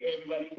Everybody.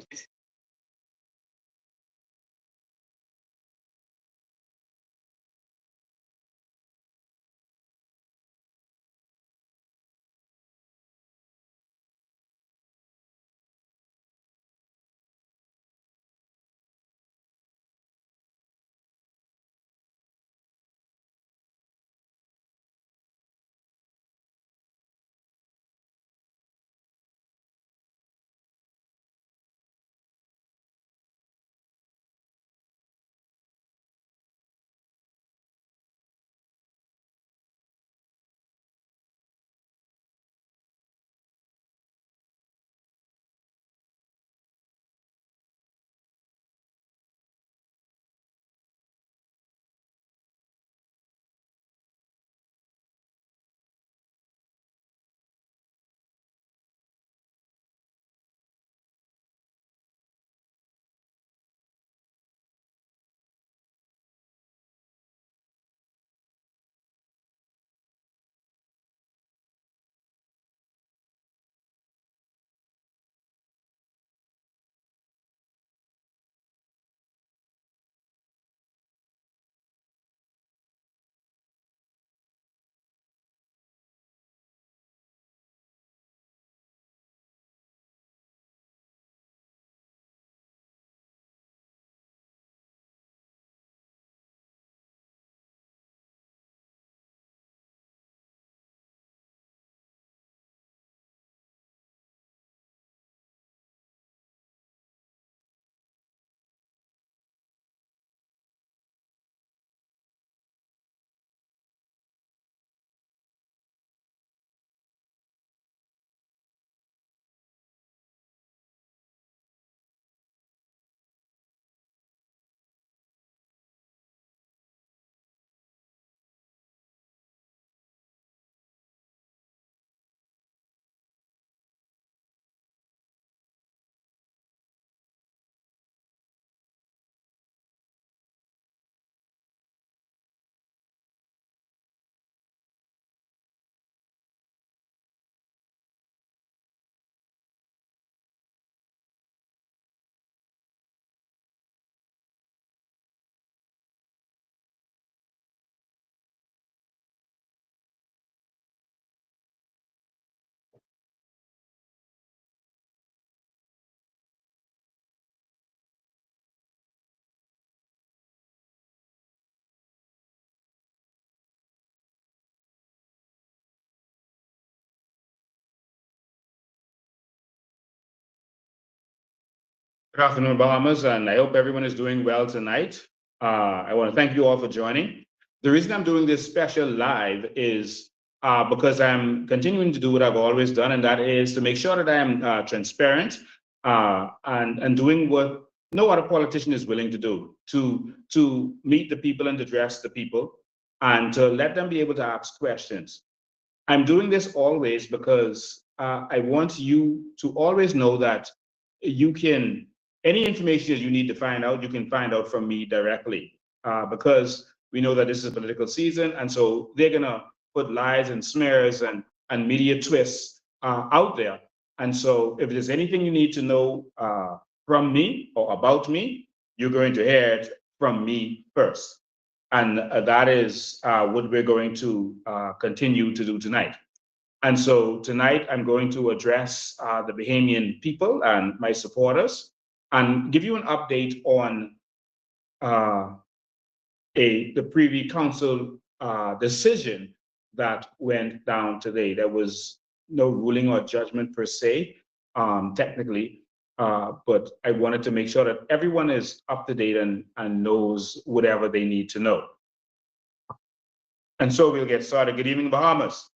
Good afternoon, Bahamas, and I hope everyone is doing well tonight. I want to thank you all for joining. The reason I'm doing this special live is because I'm continuing to do what I've always done, and that is to make sure that I am transparent and doing what no other politician is willing to do, to meet the people and address the people, and to let them be able to ask questions. I'm doing this always because I want you to always know that you can, any information that you need to find out, you can find out from me directly because we know that this is a political season. And so they're going to put lies and smears and media twists out there. And so if there's anything you need to know from me or about me, you're going to hear it from me first. And that is what we're going to continue to do tonight. And so tonight I'm going to address the Bahamian people and my supporters and give you an update on uh, the Privy Council decision that went down today. There was no ruling or judgment per se, technically, but I wanted to make sure that everyone is up to date and knows whatever they need to know. And so we'll get started. Good evening, Bahamas.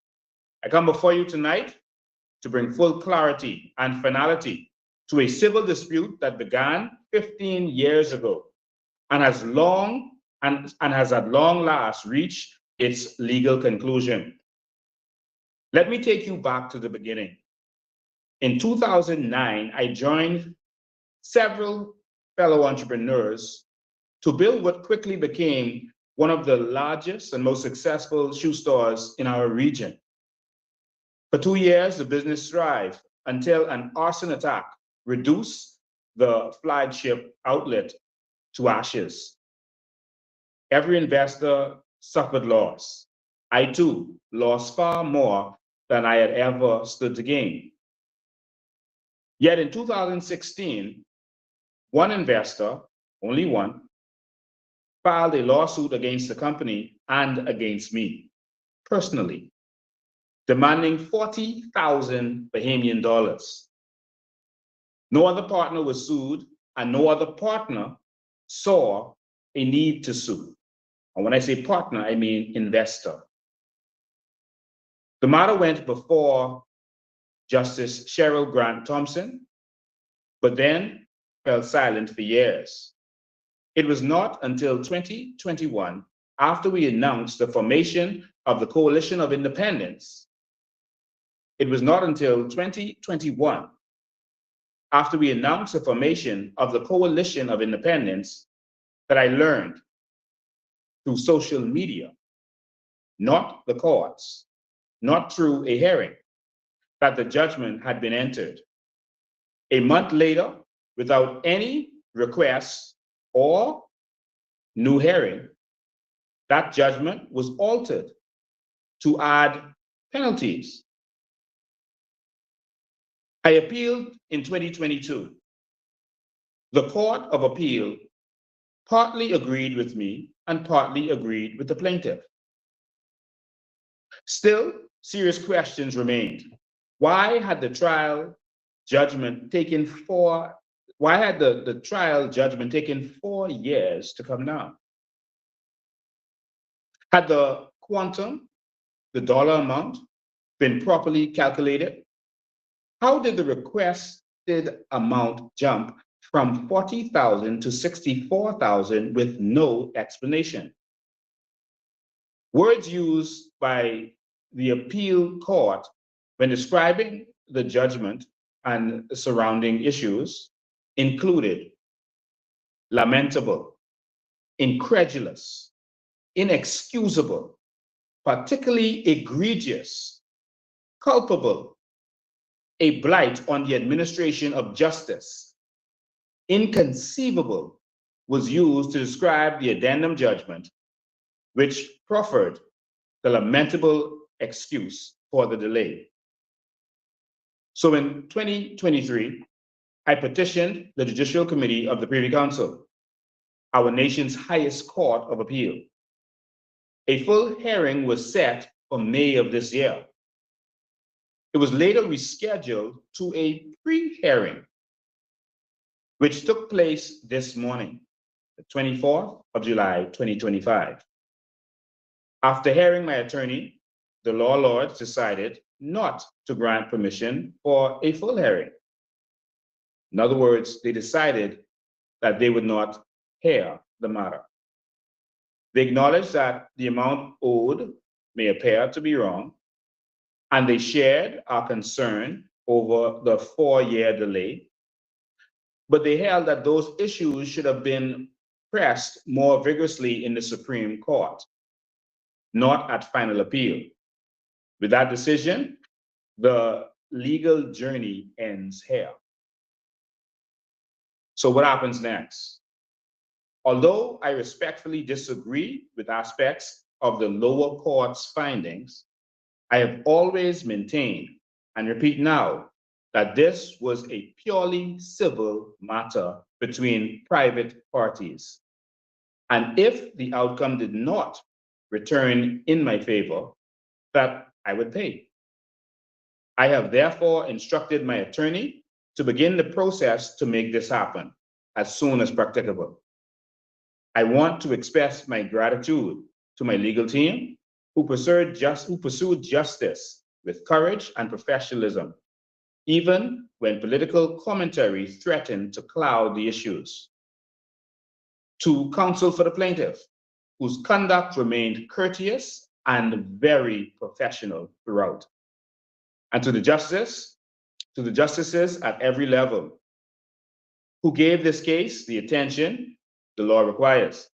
I come before you tonight to bring full clarity and finality to a civil dispute that began 15 years ago and has has at long last reached its legal conclusion. Let me take you back to the beginning. In 2009, I joined several fellow entrepreneurs to build what quickly became one of the largest and most successful shoe stores in our region. For 2 years, the business thrived until an arson attack reduce the flagship outlet to ashes. Every investor suffered loss. I too lost far more than I had ever stood to gain. Yet in 2016, one investor, only one, filed a lawsuit against the company and against me personally, demanding 40,000 Bahamian dollars. No other partner was sued, and no other partner saw a need to sue. And when I say partner, I mean investor. The matter went before Justice Cheryl Grant Thompson, but then fell silent for years. It was not until 2021, after we announced the formation of the Coalition of Independence, it was not until 2021, after we announced the formation of the Coalition of Independence, that I learned through social media, not the courts, not through a hearing, that the judgment had been entered. A month later, without any request or new hearing, that judgment was altered to add penalties. I appealed in 2022. The Court of Appeal partly agreed with me and partly agreed with the plaintiff. Still, serious questions remained. Why had the trial judgment taken 4 years to come down? Had the quantum, the dollar amount, been properly calculated? How did the requested amount jump from 40,000 to 64,000 with no explanation? Words used by the appeal court when describing the judgment and surrounding issues included lamentable, incredulous, inexcusable, particularly egregious, culpable, a blight on the administration of justice, inconceivable was used to describe the addendum judgment, which proffered the lamentable excuse for the delay. So in 2023, I petitioned the Judicial Committee of the Privy Council, our nation's highest court of appeal. A full hearing was set for May of this year. It was later rescheduled to a pre-hearing, which took place this morning, the 24th of July, 2025. After hearing my attorney, the law lords decided not to grant permission for a full hearing. In other words, they decided that they would not hear the matter. They acknowledged that the amount owed may appear to be wrong, and they shared our concern over the 4-year delay, but they held that those issues should have been pressed more vigorously in the Supreme Court, not at final appeal. With that decision, the legal journey ends here. So what happens next? Although I respectfully disagree with aspects of the lower court's findings, I have always maintained, and repeat now, that this was a purely civil matter between private parties. And if the outcome did not return in my favor, that I would pay. I have therefore instructed my attorney to begin the process to make this happen as soon as practicable. I want to express my gratitude to my legal team who pursued justice with courage and professionalism, even when political commentary threatened to cloud the issues. To counsel for the plaintiff, whose conduct remained courteous and very professional throughout. And to the justices at every level, who gave this case the attention the law requires.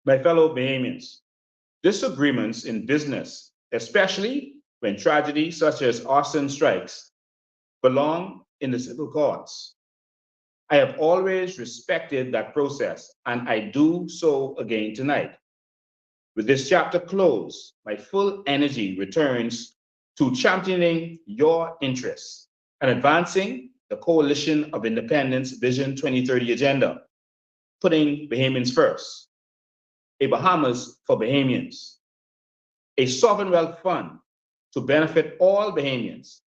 My fellow Bahamians, disagreements in business, especially when tragedy such as arson strikes, belong in the civil courts. I have always respected that process, and I do so again tonight. With this chapter closed, my full energy returns to championing your interests and advancing the Coalition of Independence Vision 2030 agenda, putting Bahamians first, a Bahamas for Bahamians, a sovereign wealth fund to benefit all Bahamians,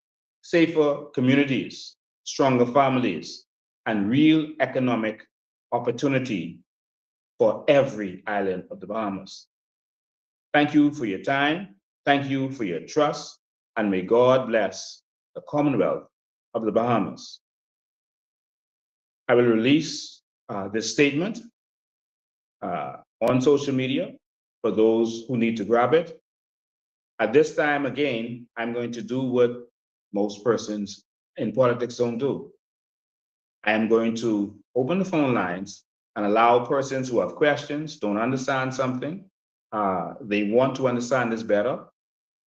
safer communities, stronger families, and real economic opportunity for every island of the Bahamas. Thank you for your time. Thank you for your trust. And may God bless the Commonwealth of the Bahamas. I will release this statement on social media for those who need to grab it. At this time, again, I'm going to do what most persons in politics don't do. I am going to open the phone lines and allow persons who have questions, don't understand something, they want to understand this better,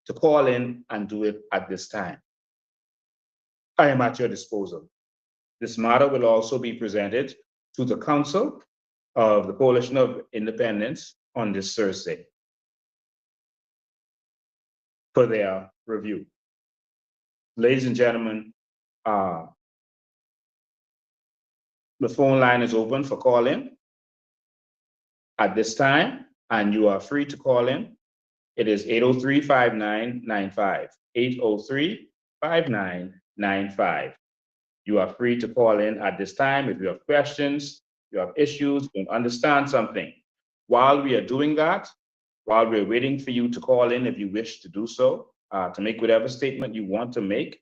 to call in and do it at this time. I am at your disposal. This matter will also be presented to the Council of the Coalition of Independence on this Thursday for their review. Ladies and gentlemen, the phone line is open for call-in at this time, and you are free to call in. It is 803-5995, 803-5995. You are free to call in at this time if you have questions, you have issues, you don't understand something. While we are doing that, while we're waiting for you to call in if you wish to do so, to make whatever statement you want to make,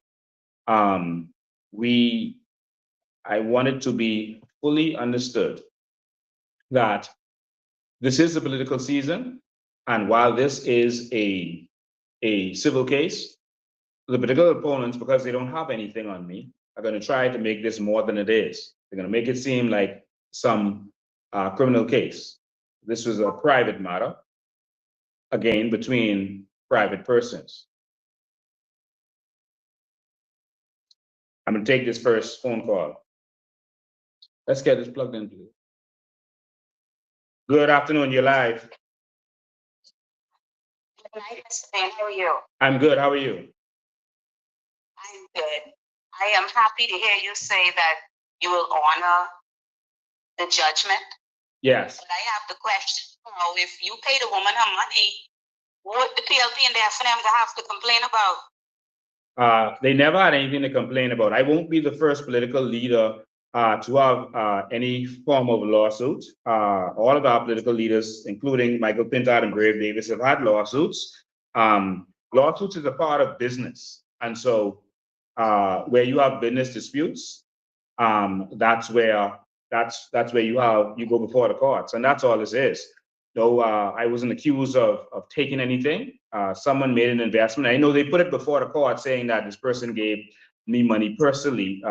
I want it to be fully understood that this is a political season, and while this is a civil case, the political opponents, because they don't have anything on me, are going to try to make this more than it is. They're going to make it seem like some criminal case. This was a private matter, again, between private persons. I'm going to take this first phone call. Let's get this plugged in, please. Good afternoon, you're live. Good night, Mr. Van. How are you? I'm good, how are you? I'm good. I am happy to hear you say that you will honor the judgment. Yes. But I have the question, if you pay the woman her money, what the PLP and the FNM have to complain about? They never had anything to complain about. I won't be the first political leader to have any form of lawsuit. All of our political leaders, including Michael Pintard and Brave Davis, have had lawsuits. Lawsuits is a part of business. And so where you have business disputes, that's where you go before the courts. And that's all this is. Though I wasn't accused of taking anything. Someone made an investment. I know they put it before the court saying that this person gave me money personally.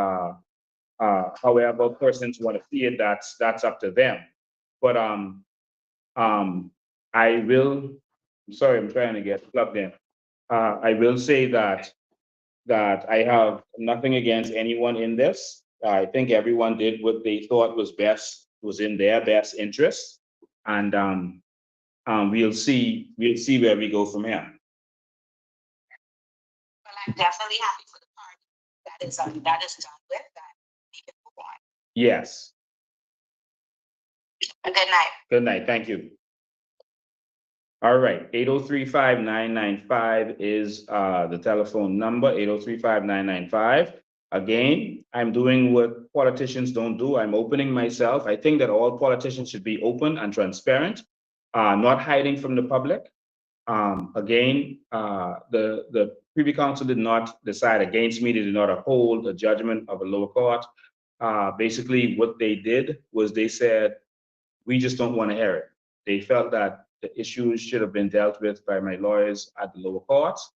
However, persons want to see it, that's up to them. But I will, sorry, I'm trying to get plugged in. I will say that I have nothing against anyone in this. I think everyone did what they thought was best, was in their best interest. And we'll see where we go from here. Well, I'm definitely happy for the party that is done with that. We can move on. Yes. Good night. Good night. Thank you. All right. 803-5995 is the telephone number, 803-5995. Again, I'm doing what politicians don't do. I'm opening myself. I think that all politicians should be open and transparent, not hiding from the public. Again, the Privy Council did not decide against me. They did not uphold the judgment of a lower court. Basically, what they did was they said, we just don't want to hear it. They felt that the issues should have been dealt with by my lawyers at the lower courts.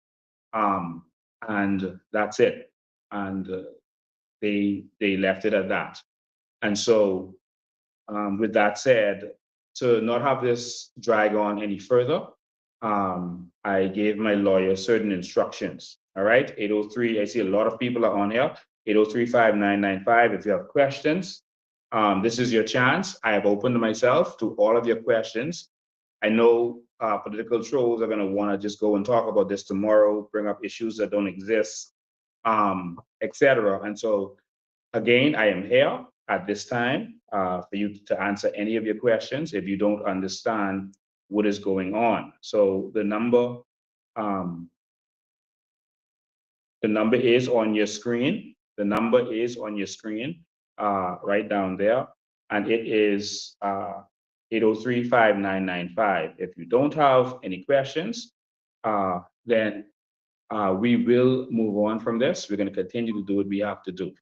And that's it. And they left it at that. And so with that said, to not have this drag on any further, I gave my lawyer certain instructions. All right, 803, I see a lot of people are on here. 803-5995. If you have questions, this is your chance. I have opened myself to all of your questions. I know political trolls are going to want to just go and talk about this tomorrow, bring up issues that don't exist, etc. And so, again, I am here at this time for you to answer any of your questions if you don't understand what is going on. So um, the number is on your screen. The number is on your screen right down there, and it is 803-5995. If you don't have any questions, then we will move on from this. We're going to continue to do what we have to do.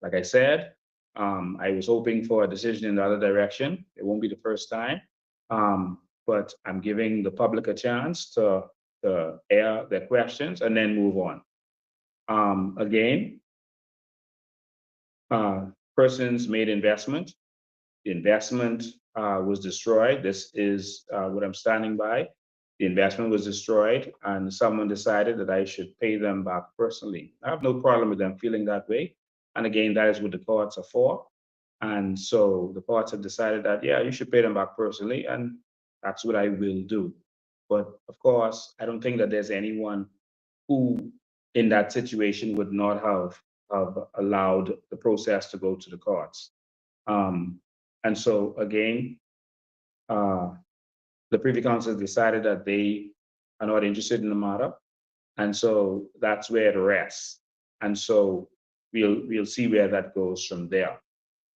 Like I said, I was hoping for a decision in the other direction. It won't be the first time, but I'm giving the public a chance to air their questions and then move on. Again, persons made investment. The investment was destroyed. This is what I'm standing by. The investment was destroyed, and someone decided that I should pay them back personally. I have no problem with them feeling that way. And again, that is what the courts are for. And so the courts have decided that, yeah, you should pay them back personally, and that's what I will do. But of course, I don't think that there's anyone who in that situation would not have allowed the process to go to the courts. And so again, the Privy Council decided that they are not interested in the matter. And so that's where it rests. And so we'll see where that goes from there.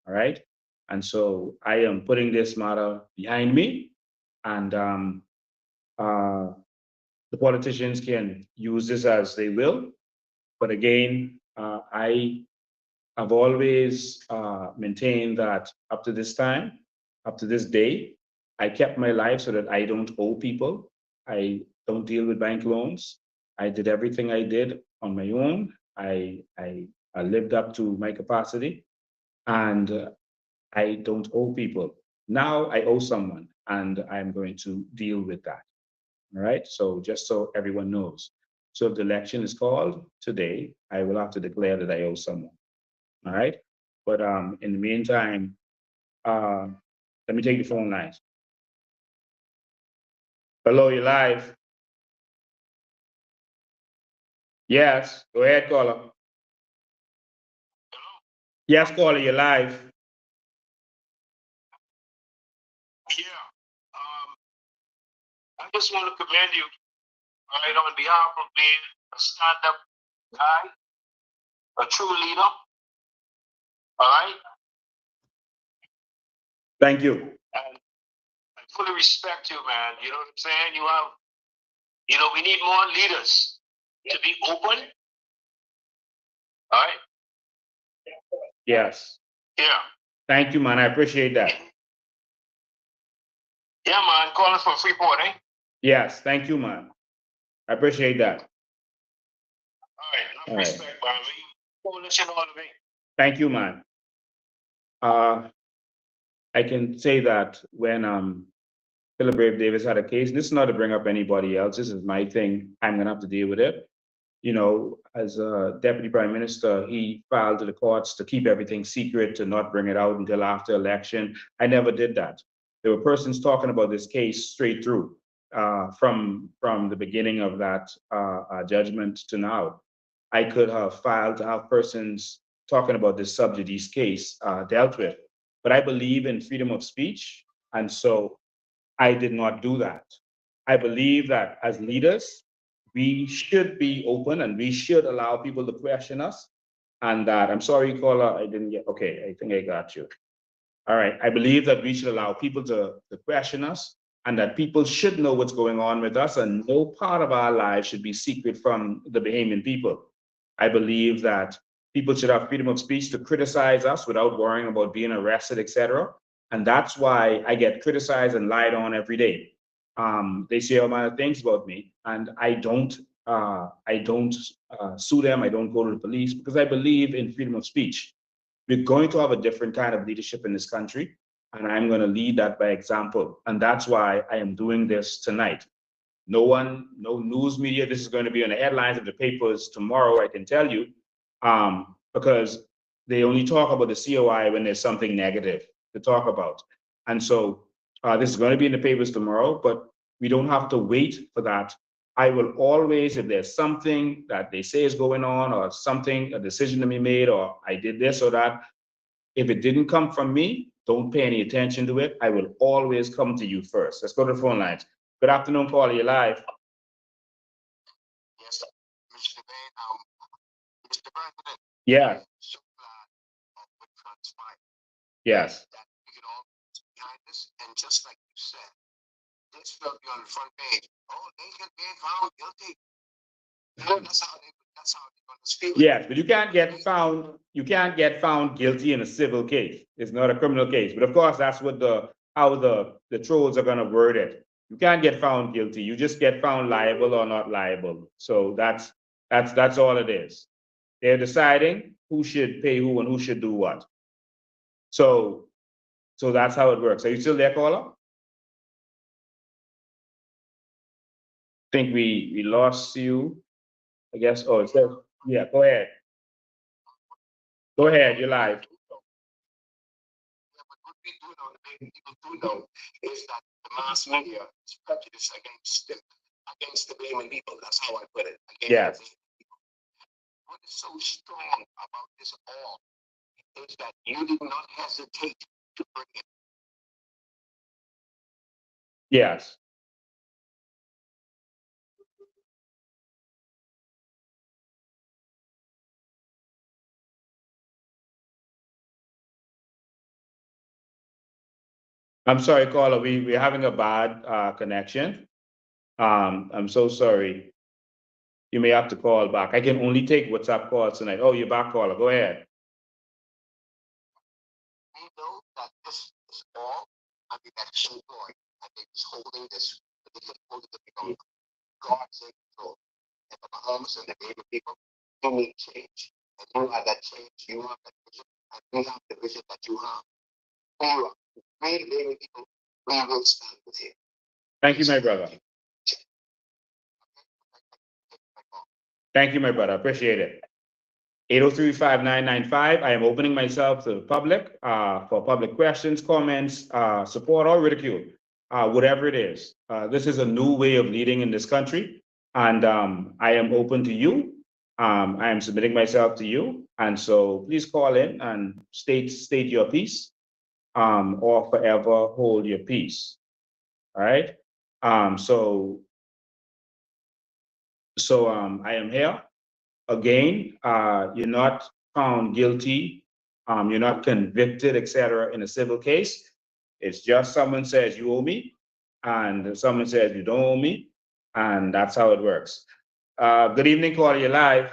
All right. And so I am putting this matter behind me, and the politicians can use this as they will. But again, I have always maintained that up to this time, up to this day, I kept my life so that I don't owe people. I don't deal with bank loans. I did everything I did on my own. I lived up to my capacity, and I don't owe people. Now I owe someone, and I'm going to deal with that. All right. So just so everyone knows. So if the election is called today, I will have to declare that I owe someone. All right. But in the meantime, uh, let me take the phone lines. Hello, you're live. Yes. Go ahead, caller. Yes, caller, you're live. Yeah. I just want to commend you, all right, on behalf of being a stand-up guy, a true leader. All right. Thank you. And I fully respect you, man. You know what I'm saying? We need more leaders to be open. All right. Yes. Yeah. Thank you, man. I appreciate that. Yeah, man. Calling from Freeport, eh? Yes. Thank you, man. I appreciate that. All right. All Enough right. respect, man. Coalition all the way. Thank you, man. I can say that when Philip Brave Davis had a case, this is not to bring up anybody else. This is my thing. I'm gonna have to deal with it. You know, as a deputy prime minister, he filed to the courts to keep everything secret, to not bring it out until after election. I never did that. There were persons talking about this case straight through from the beginning of that judgment to now. I could have filed to have persons talking about this sub judice case dealt with, but I believe in freedom of speech, and so I did not do that. I believe that as leaders, we should be open and we should allow people to question us. And that, I'm sorry, caller, I didn't get, okay, I think I got you. All right, I believe that we should allow people to question us, and that people should know what's going on with us, and no part of our lives should be secret from the Bahamian people. I believe that people should have freedom of speech to criticize us without worrying about being arrested, etc. And that's why I get criticized and lied on every day. They say all manner of things about me, and I don't sue them. I don't go to the police because I believe in freedom of speech. We're going to have a different kind of leadership in this country, and I'm going to lead that by example. And that's why I am doing this tonight. No news media. This is going to be on the headlines of the papers tomorrow, I can tell you. because they only talk about the COI when there's something negative to talk about. And so this is going to be in the papers tomorrow, but we don't have to wait for that. I will always, if there's something that they say is going on or something, a decision to be made, or I did this or that, if it didn't come from me, don't pay any attention to it. I will always come to you first. Let's go to the phone lines. Good afternoon, Paul. You're live. Yes, Mr. Bain, Mr. President. Yeah. So glad of what transpired. Yes. That we could all be behind this, and just like you said, this will be on the front page. Oh, they found guilty. That's how they're going to feel. Yes, but you can't get found guilty in a civil case. It's not a criminal case. But of course, that's what how the trolls are gonna word it. You can't get found guilty. You just get found liable or not liable. So that's all it is. They're deciding who should pay who and who should do what. So that's how it works. Are you still there, caller? Think we lost you. I guess. Oh, it says, yeah, go ahead. Go ahead, you're live. Yeah, but what we do know, the main people do know, is that the mass media is prejudiced against the blaming people. That's how I put it. Yes. The people. What is so strong about this all is that you did not hesitate to bring it. Yes. I'm sorry, caller. We're having a bad connection. I'm so sorry. You may have to call back. I can only take WhatsApp calls tonight. Oh, you're back, caller. Go ahead. We know that this is all an election ploy, and they was holding this, they could hold it because God's in control. And the Bahamas and the Baby people, you need change. And you have that change, you have that vision, and we have the vision that you have. We, the Baby people, we will stand with you. Thank you, my brother. Thank you, my brother. Appreciate it. 803-5995. I am opening myself to the public for public questions, comments, support, or ridicule, whatever it is. This is a new way of leading in this country, and I am open to you. I am submitting myself to you, and so please call in and state your piece, or forever hold your peace. All right. So I am here. Again, you're not found guilty, you're not convicted, etc. in a civil case. It's just someone says you owe me, and someone says you don't owe me, and that's how it works. Good evening, caller. You're live.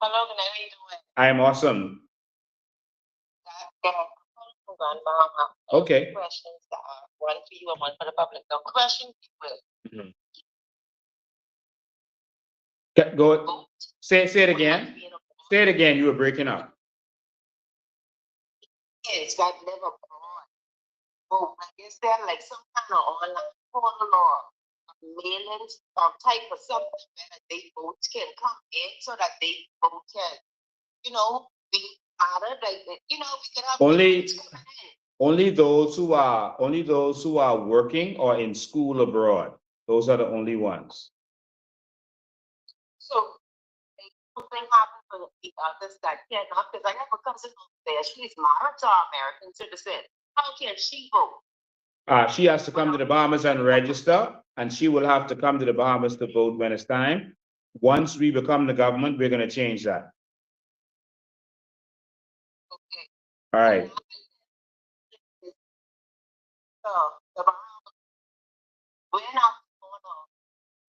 Hello, good night. How you doing? I am awesome. Okay. Questions, one for you and one for the public. The question will Go. vote. Say it again. Say it again. You were breaking up. Kids that live abroad vote. Like, is there like some kind of online portal or mailings type of something where they votes can come in so that they vote can, be added? Like, we can have Only votes coming in. only those who are working or in school abroad. Those are the only ones. So, like, something happened for the others that cannot, because I have a cousin over there. She's married to an American citizen. How can she vote? She has to come to the Bahamas and register, and she will have to come to the Bahamas to vote when it's time. Once we become the government, we're going to change that. Okay. All right. So, the Bahamas, we're not going to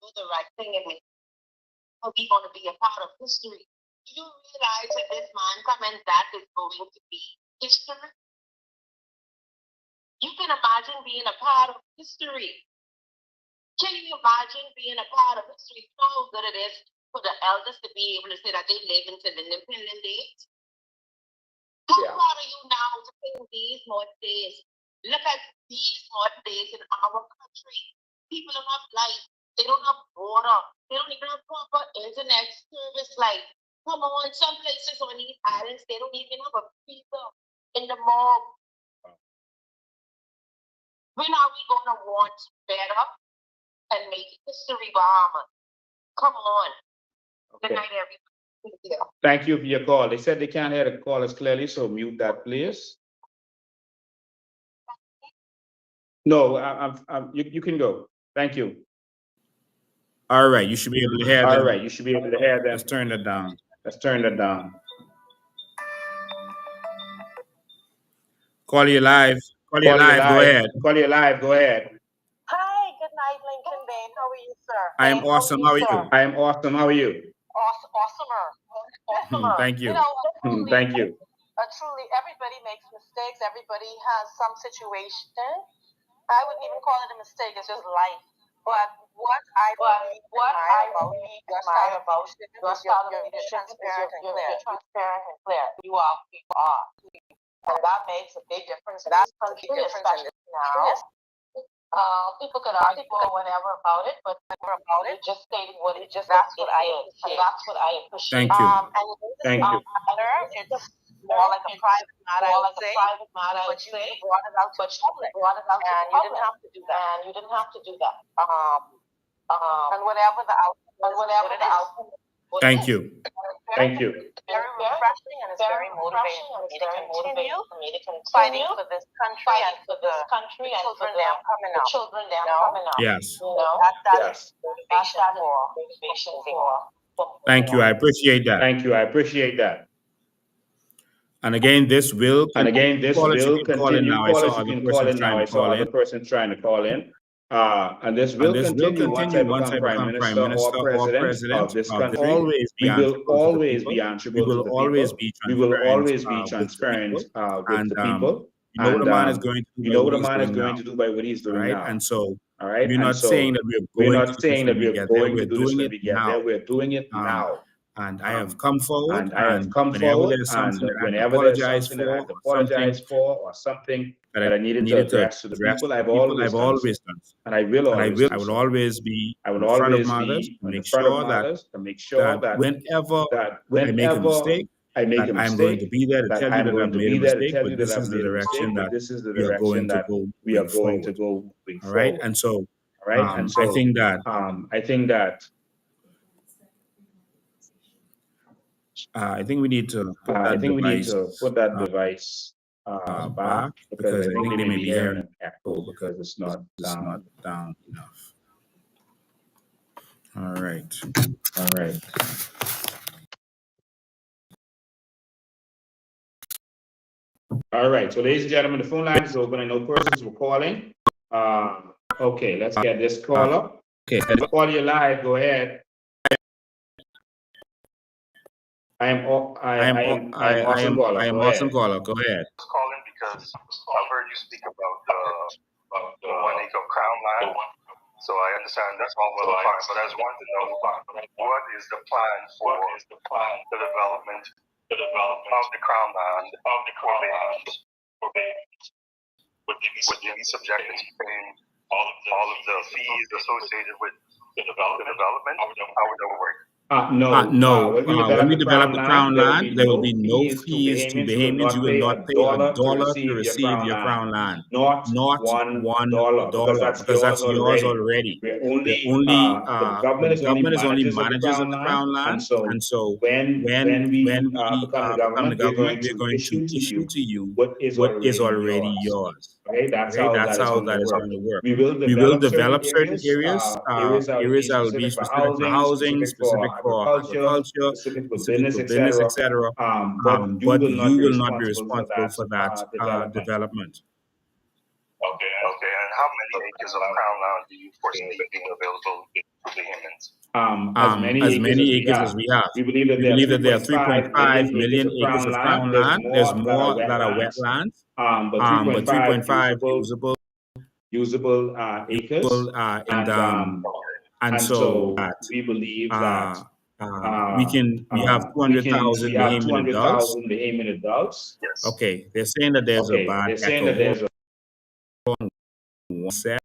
do the right thing and we're going to be a part of history. Do you realize that this man comment that is going to be history? You can imagine being a part of history. Can you imagine being a part of history? How good it is for the elders to be able to say that they live until independent days? How proud are you now to think these modern days? Look at these modern days in our country. People don't have light. They don't have water. They don't even have proper internet service. Like, Come on, some places on these islands, they don't even have a pizza in the mall. When are we going to want better and make history, Bahamas? Come on. Good Okay. night, everybody. Thank you. Thank you for your call. They said they can't hear the callers clearly, so mute that, please. No, you can go. Thank you. All right, you should be able to hear All them. right, you should be able to hear them. Let's turn that down. Let's turn that down. Call you live. Call you Call you live. Go live. ahead. Call you live. Go ahead. Hi, good night, Lincoln Bain. How are you, sir? I am awesome. How are you? I am awesome. How are you? Awesomer. Awesomer. Thank you. Thank you. Truly, everybody makes mistakes. Everybody has some situation. I wouldn't even call it a mistake. It's just life. But what I really admire about your style of leadership is you're transparent and clear. You're transparent and clear. You are who you are. And that makes a big difference in this country, especially now. People could argue or whatever about it, but you're just stating what it just that's what I appreciate. And that's what I appreciate. Thank you. And Thank you. it's more like a private matter, I would say. But you brought it out to public. And you didn't have to do that. And you didn't have to do that. And whatever the outcome is, what it is. Thank you. Thank you. It's very refreshing and it's very motivating for me to continue fighting for this country and for the children that are coming out. Yes. That Yes. is motivation for. Thank you. I appreciate that. Thank you. I appreciate that. And again, this will. And again, this call it, you will can call in continue. now. I Call saw us. You other can call persons in trying now. I to saw call other in. persons trying to call in. And this will continue once I become Prime Minister or President of this country. We will always be answerable to the people. We will always be transparent with the people. You know what a man is going to do. You know what a man is going to do by what he's doing now. And so, all right. we're not saying that we're going not to do saying this that when we we're get there. going to We're do this doing when it we get now. there. We're doing it now. And I have come forward. And I have come whenever forward. there's And something that I whenever there's apologize something that I have to for, apologize for, or something that I needed to address to the people, I've always done so. And I will always. I will always be I will in front of always matters be to in make front of sure matters to make sure that whenever I make a whenever mistake, I make a I'm going to mistake, be there to that tell you I'm that going I've to made be a there to mistake, tell but you this that I've is the made a mistake, direction but that this is the we are direction going to that go we are moving going to forward. go moving All right. forward. And so, All right. And so I think that I think we need to put that device back because I think they may be hearing an echo because it's not down enough. All right. All right. All right. So, ladies and gentlemen, the phone line is open. I know persons were calling. Okay, let's get this call up. Okay. Call you live. Go ahead. I am awesome caller. I am awesome caller. Go ahead. I was calling because I've heard you speak about the 1 acre of crown land. So I understand that's all well and fine, but I just want to know what is the plan for the development of the crown land for babies? Would you be subjected to paying all of the fees associated with the development? How would that work? No. When we develop the crown land, there will be no fees to Bahamians. You will not pay $1 to receive your crown land. Not $1, because that's yours already. The government is only managers of the crown land, and so when we become the government, we're going to issue to you what is already yours. Okay, that's Okay, how that's how that is work. going to work. We will develop certain areas that will be specific for housing, specific for agriculture, specific for business, business, etc. But you will not be responsible for that development. Okay. And how many acres of crown land do you foresee being available to Bahamians? As many acres as we have. We believe that there are 3.5 million acres of crown land. There's more that are wetlands. But 3.5 usable acres. And so we believe that we have 200,000 Bahamian adults. Yes. Okay, they're saying that there's a bad echo. One sec,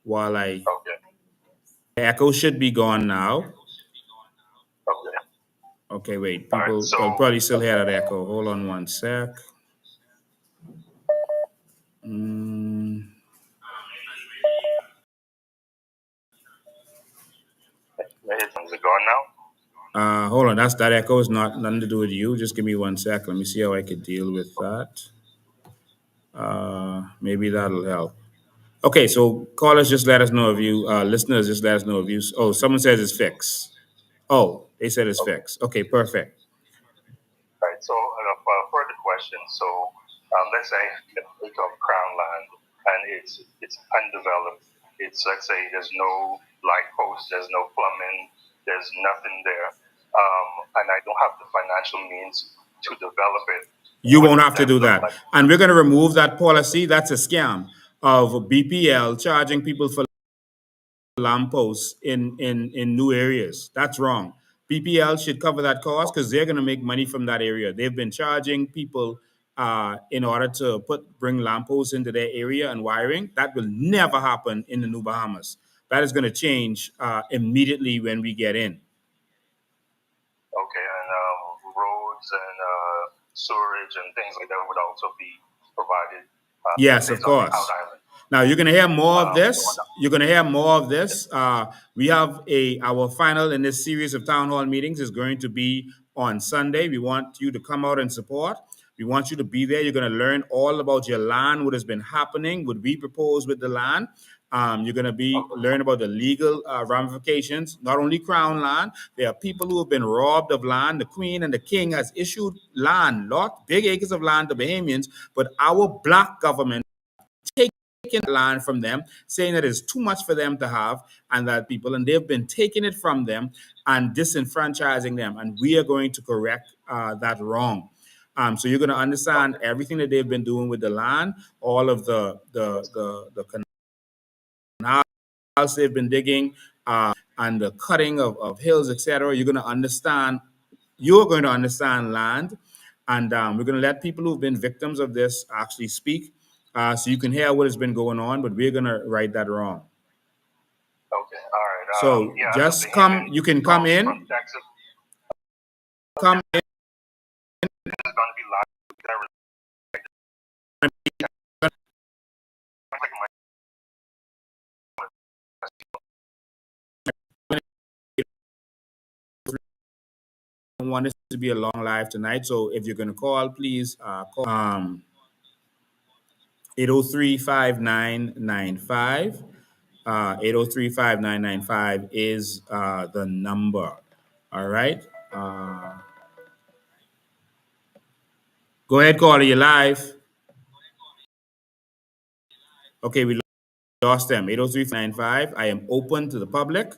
while the echo should be gone now. Okay. Okay, wait. People will probably still hear that echo. Hold on one sec. Mm. Is it gone now? Hold on. That echo is nothing to do with you. Just give me one sec. Let me see how I could deal with that. Maybe that'll help. Okay, so callers, just let us know if you listeners, just let us know if you. Oh, someone says it's fixed. Oh, they said it's fixed. Okay, perfect. Right. So, further question. So, let's say an acre of crown land, and it's undeveloped. It's, let's say, there's no light post, there's no plumbing, there's nothing there, and I don't have the financial means to develop it. You won't have to do that, and we're going to remove that policy. That's a scam of BPL charging people for lampposts in new areas. That's wrong. BPL should cover that cost because they're going to make money from that area. They've been charging people in order to bring lampposts into their area and wiring. That will never happen in the New Bahamas. That is going to change immediately when we get in. Okay, and roads and sewerage and things like that would also be provided. Yes, of course. Now you're gonna hear more of this. You're gonna hear more of this. We have our final in this series of town hall meetings is going to be on Sunday. We want you to come out and support. We want you to be there. You're gonna learn all about your land, what has been happening, what we propose with the land. You're going to learn about the legal ramifications, not only crown land. There are people who have been robbed of land. The Queen and the King has issued land, big acres of land to Bahamians, but our black government taking land from them, saying that it's too much for them to have, and they've been taking it from them and disenfranchising them, and we are going to correct that wrong. So you're going to understand everything that they've been doing with the land, all of the canals they've been digging, and the cutting of hills, etc. You're going to understand. You're going to understand land, and we're going to let people who've been victims of this actually speak, so you can hear what has been going on. But we're going to right that wrong. Okay, all right. So just come. You can come in. Come in. It's going to be live. I want this to be a long live tonight. So if you're going to call, please call 803-5995. 803-5995 is the number. All right. Go ahead, caller. You're live. Okay, we lost them. 803-595. I am open to the public.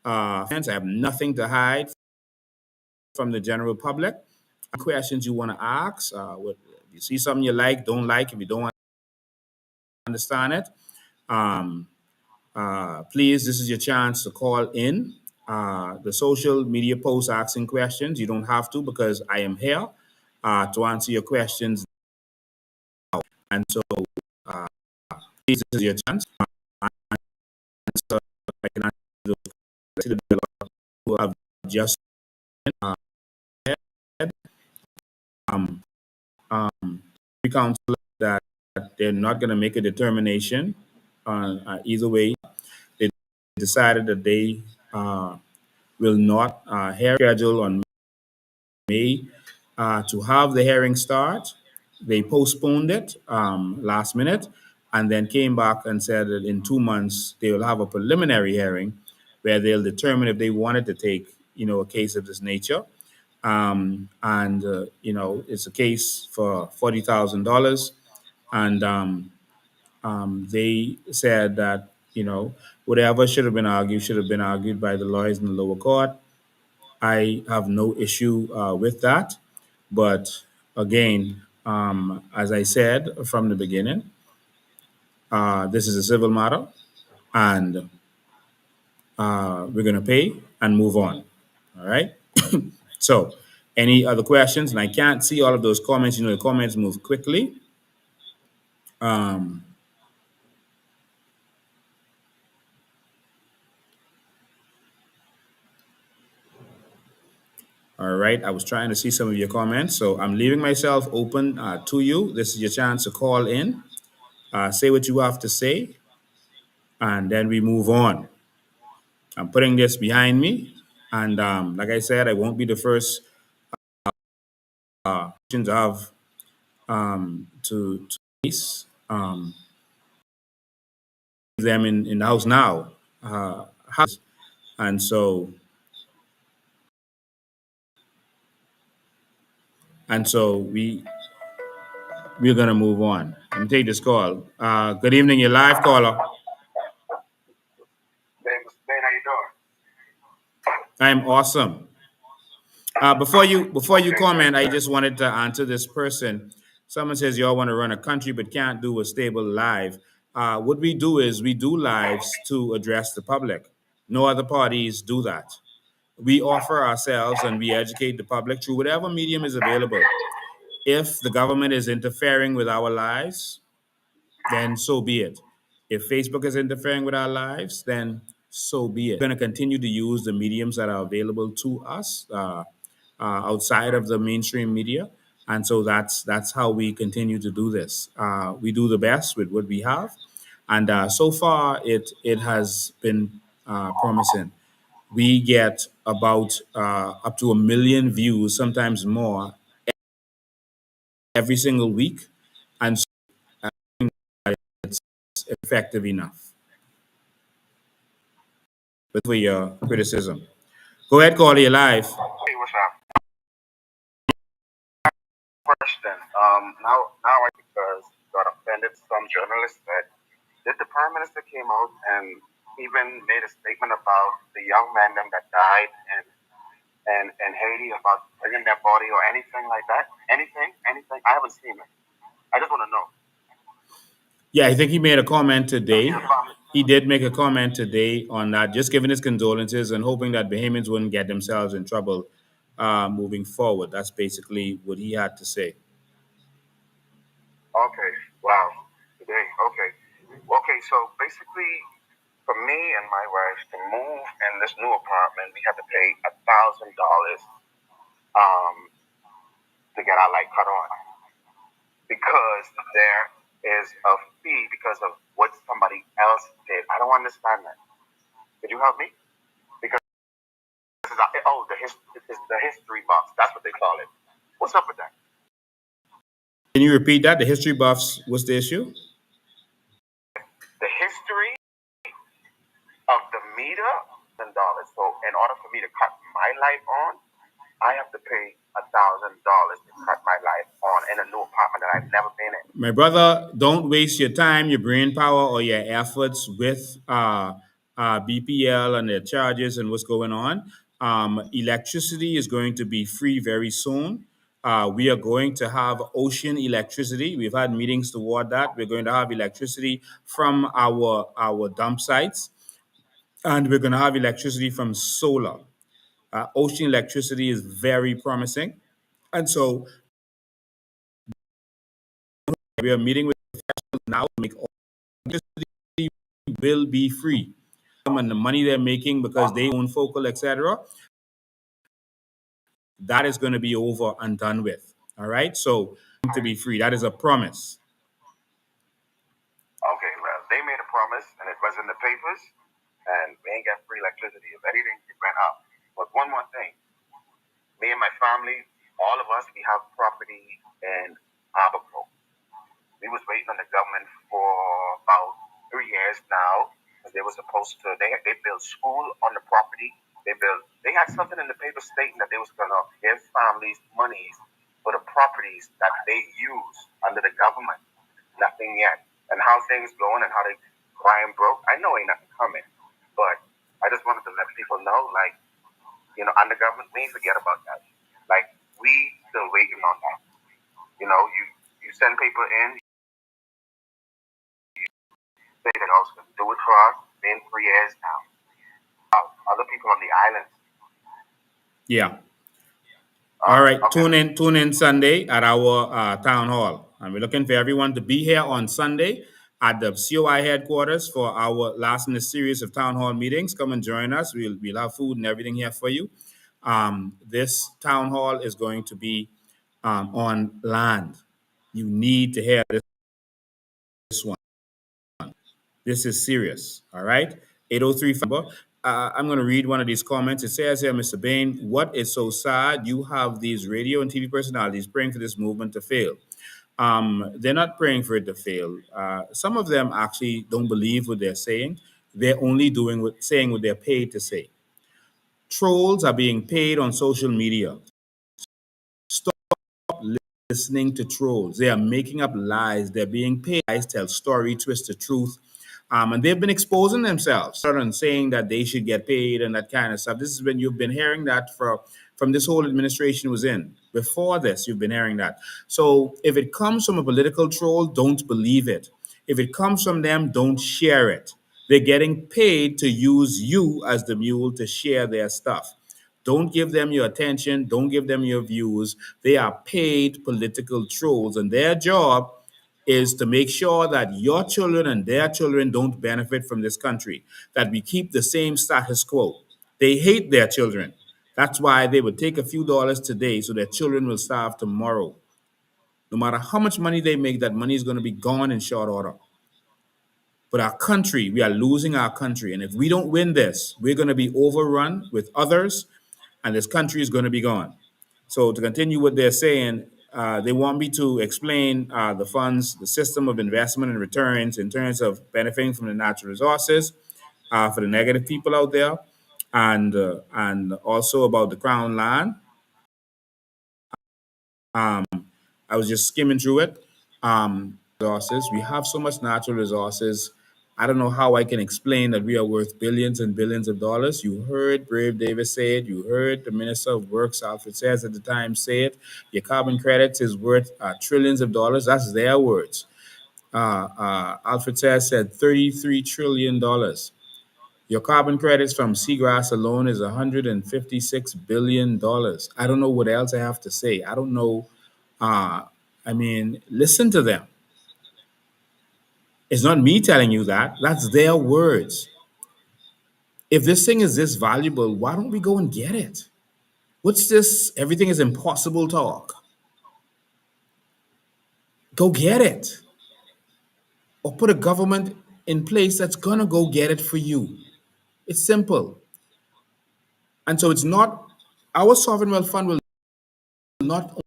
I have nothing to hide from the general public. Questions you want to ask? If you see something you don't like, if you don't understand it, please, this is your chance to call in. The social media posts asking questions. You don't have to because I am here to answer your questions. And so, please, this is your chance. So I can answer those who have just council that they're not going to make a determination on either way. They decided that they will not hear schedule on May to have the hearing start. They postponed it last minute and then came back and said that in 2 months they will have a preliminary hearing where they'll determine if they wanted to take, a case of this nature. It's a case for $40,000. And they said that, whatever should have been argued by the lawyers in the lower court. I have no issue with that. But again, as I said from the beginning, this is a civil matter and we're going to pay and move on. All right. So, any other questions? And I can't see all of those comments. The comments move quickly. All right. I was trying to see some of your comments, so I'm leaving myself open to you. This is your chance to call in, say what you have to say, and then we move on. I'm putting this behind me, and like I said, I won't be the first to have to face them in the house now. And so we're gonna move on and take this call. Good evening, your live caller. Ben, how you doing? I'm awesome. Before you comment, I just wanted to answer this person. Someone says y'all want to run a country but can't do a stable live. What we do is we do lives to address the public. No other parties do that. We offer ourselves and we educate the public through whatever medium is available. If the government is interfering with our lives, then so be it. If Facebook is interfering with our lives, then so be it. We're going to continue to use the mediums that are available to us outside of the mainstream media, and so that's how we continue to do this. We do the best with what we have, and so far it has been promising. We get about up to 1 million views, sometimes more, every single week, and so it's effective enough. But for your criticism, go ahead, call you live. Hey, what's up? Question. Now I because got offended. Some journalists said that the prime minister came out and even made a statement about the young man them that died in Haiti about bringing their body or anything like that. Anything. I haven't seen it. I just want to know. Yeah, I think he made a comment today. He did make a comment today on that, just giving his condolences and hoping that Bahamians wouldn't get themselves in trouble moving forward. That's basically what he had to say. Okay. Wow. Today. Okay. Okay. So basically, for me and my wife to move in this new apartment, we had to pay $1,000 to get our light cut on because there is a fee because of what somebody else did. I don't understand that. Could you help me? Because the history box. That's what they call it. What's up with that? Can you repeat that? The history buffs, what's the issue? The history of the meter and dollars. So in order for me to cut my light on, I have to pay $1,000 to cut my light on in a new apartment that I've never been in. My brother, don't waste your time, your brain power, or your efforts with BPL and their charges and what's going on. Electricity is going to be free very soon. We are going to have ocean electricity. We've had meetings toward that. We're going to have electricity from our dump sites, and we're going to have electricity from solar. Ocean electricity is very promising, and so we are meeting with professionals now to make all electricity will be free. And the money they're making because they own focal, etc., that is going to be over and done with. All right, so to be free, that is a promise. Okay, well, they made a promise, and it was in the papers, and we ain't got free electricity. If anything, it went up. But one more thing, me and my family, all of us, we have property in Abercrombie. We was waiting on the government for about 3 years now, because they were supposed to. They built school on the property. They had something in the paper stating that they was gonna give families monies for the properties that they use under the government. Nothing yet. And how things going and how they crying broke. I know ain't nothing coming, but I just wanted to let people know, like, under government, we ain't forget about that. Like, we still waiting on that. You send people in. Say that I was going to do it for us. Been 3 years now. Other people on the island. Yeah. All right. Okay. Tune in Sunday at our town hall, and we're looking for everyone to be here on Sunday at the COI headquarters for our last in a series of town hall meetings. Come and join us. We'll have food and everything here for you. This town hall is going to be on land. You need to hear this one. This is serious. All right. 8035. I'm going to read one of these comments. It says here, Mr. Bain, what is so sad? You have these radio and TV personalities praying for this movement to fail. They're not praying for it to fail. Some of them actually don't believe what they're saying. They're only saying what they're paid to say. Trolls are being paid on social media. Stop listening to trolls. They are making up lies. They're being paid lies, tell story, twist the truth. And they've been exposing themselves and saying that they should get paid and that kind of stuff. This is when you've been hearing that from this whole administration was in. Before this, you've been hearing that. So if it comes from a political troll, don't believe it. If it comes from them, don't share it. They're getting paid to use you as the mule to share their stuff. Don't give them your attention. Don't give them your views. They are paid political trolls, and their job is to make sure that your children and their children don't benefit from this country, that we keep the same status quo. They hate their children. That's why they would take a few dollars today so their children will starve tomorrow. No matter how much money they make, that money is going to be gone in short order. But our country, we are losing our country. And if we don't win this, we're going to be overrun with others, and this country is going to be gone. So, to continue what they're saying, they want me to explain the funds, the system of investment and returns in terms of benefiting from the natural resources for the negative people out there, and also about the crown land. I was just skimming through it. Resources. We have so much natural resources. I don't know how I can explain that we are worth billions and billions of dollars. You heard Brave Davis say it. You heard the Minister of Works, Alfred Sayers, at the time say it. Your carbon credits is worth trillions of dollars. That's their words. Alfred Sayers said $33 trillion. Your carbon credits from seagrass alone is $156 billion. I don't know what else I have to say. I don't know. I mean, listen to them. It's not me telling you that. That's their words. If this thing is this valuable, why don't we go and get it? What's this? Everything is impossible talk. Go get it. Or put a government in place that's going to go get it for you. It's simple. And so it's not, our sovereign wealth fund will not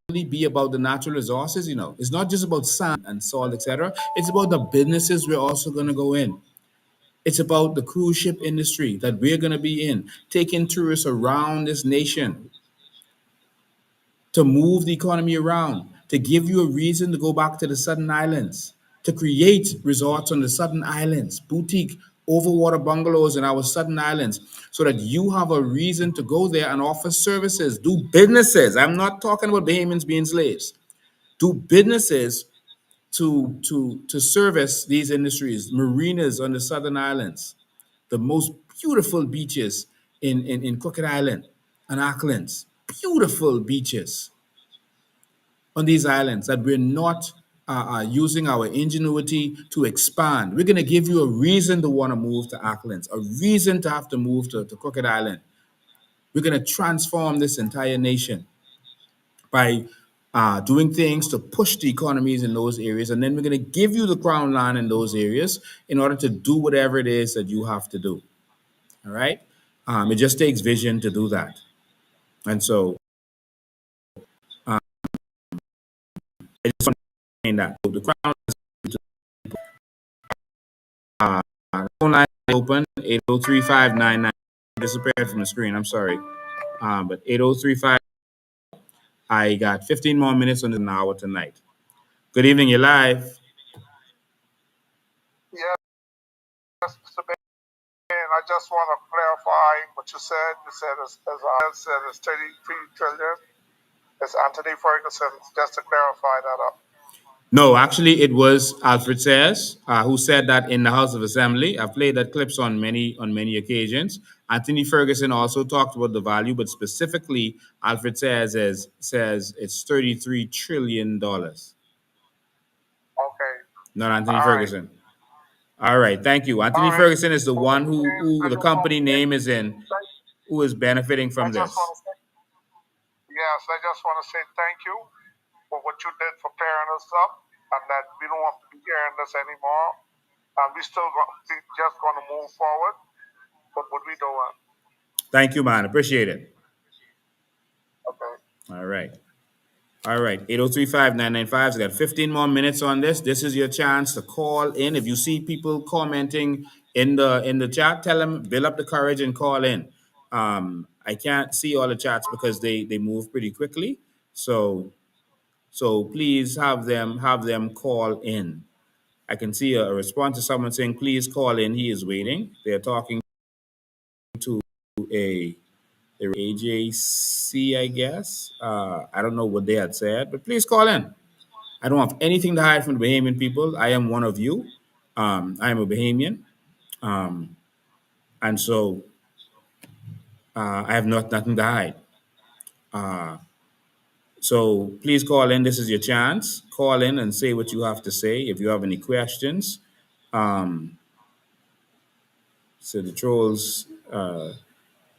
only be about the natural resources, it's not just about sand and salt, etc. It's about the businesses we're also going to go in. It's about the cruise ship industry that we're going to be in, taking tourists around this nation to move the economy around, to give you a reason to go back to the Southern Islands, to create resorts on the Southern Islands, boutique overwater bungalows in our Southern Islands, so that you have a reason to go there and offer services, do businesses. I'm not talking about Bahamians being slaves. Do businesses to service these industries, marinas on the Southern Islands, the most beautiful beaches in Crooked Island and Auckland. Beautiful beaches on these islands that we're not using our ingenuity to expand. We're going to give you a reason to want to move to Auckland, a reason to have to move to Crooked Island. We're going to transform this entire nation by doing things to push the economies in those areas. And then we're going to give you the crown land in those areas in order to do whatever it is that you have to do. All right. It just takes vision to do that. And so I just want to say that the crown phone line is open 803-599 disappeared from the screen. I'm sorry. But 8035, I got 15 more minutes on an hour tonight. Good evening, you're live. Yes, Mr. Bain, I just want to clarify what you said. You said, as I said, it's 33 trillion. It's Anthony Ferguson, just to clarify that up. No, actually, it was Alfred Sayers who said that in the House of Assembly. I've played that clips on many occasions. Anthony Ferguson also talked about the value, but specifically, Alfred Sayers says it's $33 trillion. Okay. Not Anthony Ferguson. All right, thank you. Anthony Ferguson is the one who the company name is in. who is benefiting from this. Yes, I just want to say thank you for what you did for pairing us up, and that we don't have to be hearing this anymore. And we still just going to move forward. But what we doing? Thank you, man. Appreciate it. Okay. All right. All right. 803-5995. So got 15 more minutes on this. This is your chance to call in. If you see people commenting in the chat, tell them, build up the courage and call in. I can't see all the chats because they move pretty quickly. So please have them call in. I can see a response to someone saying, please call in. He is waiting. They're talking to a AJC, I guess. I don't know what they had said, but please call in. I don't have anything to hide from the Bahamian people. I am one of you. I am a Bahamian. And so I have nothing to hide. So please call in. This is your chance. Call in and say what you have to say. If you have any questions, so the trolls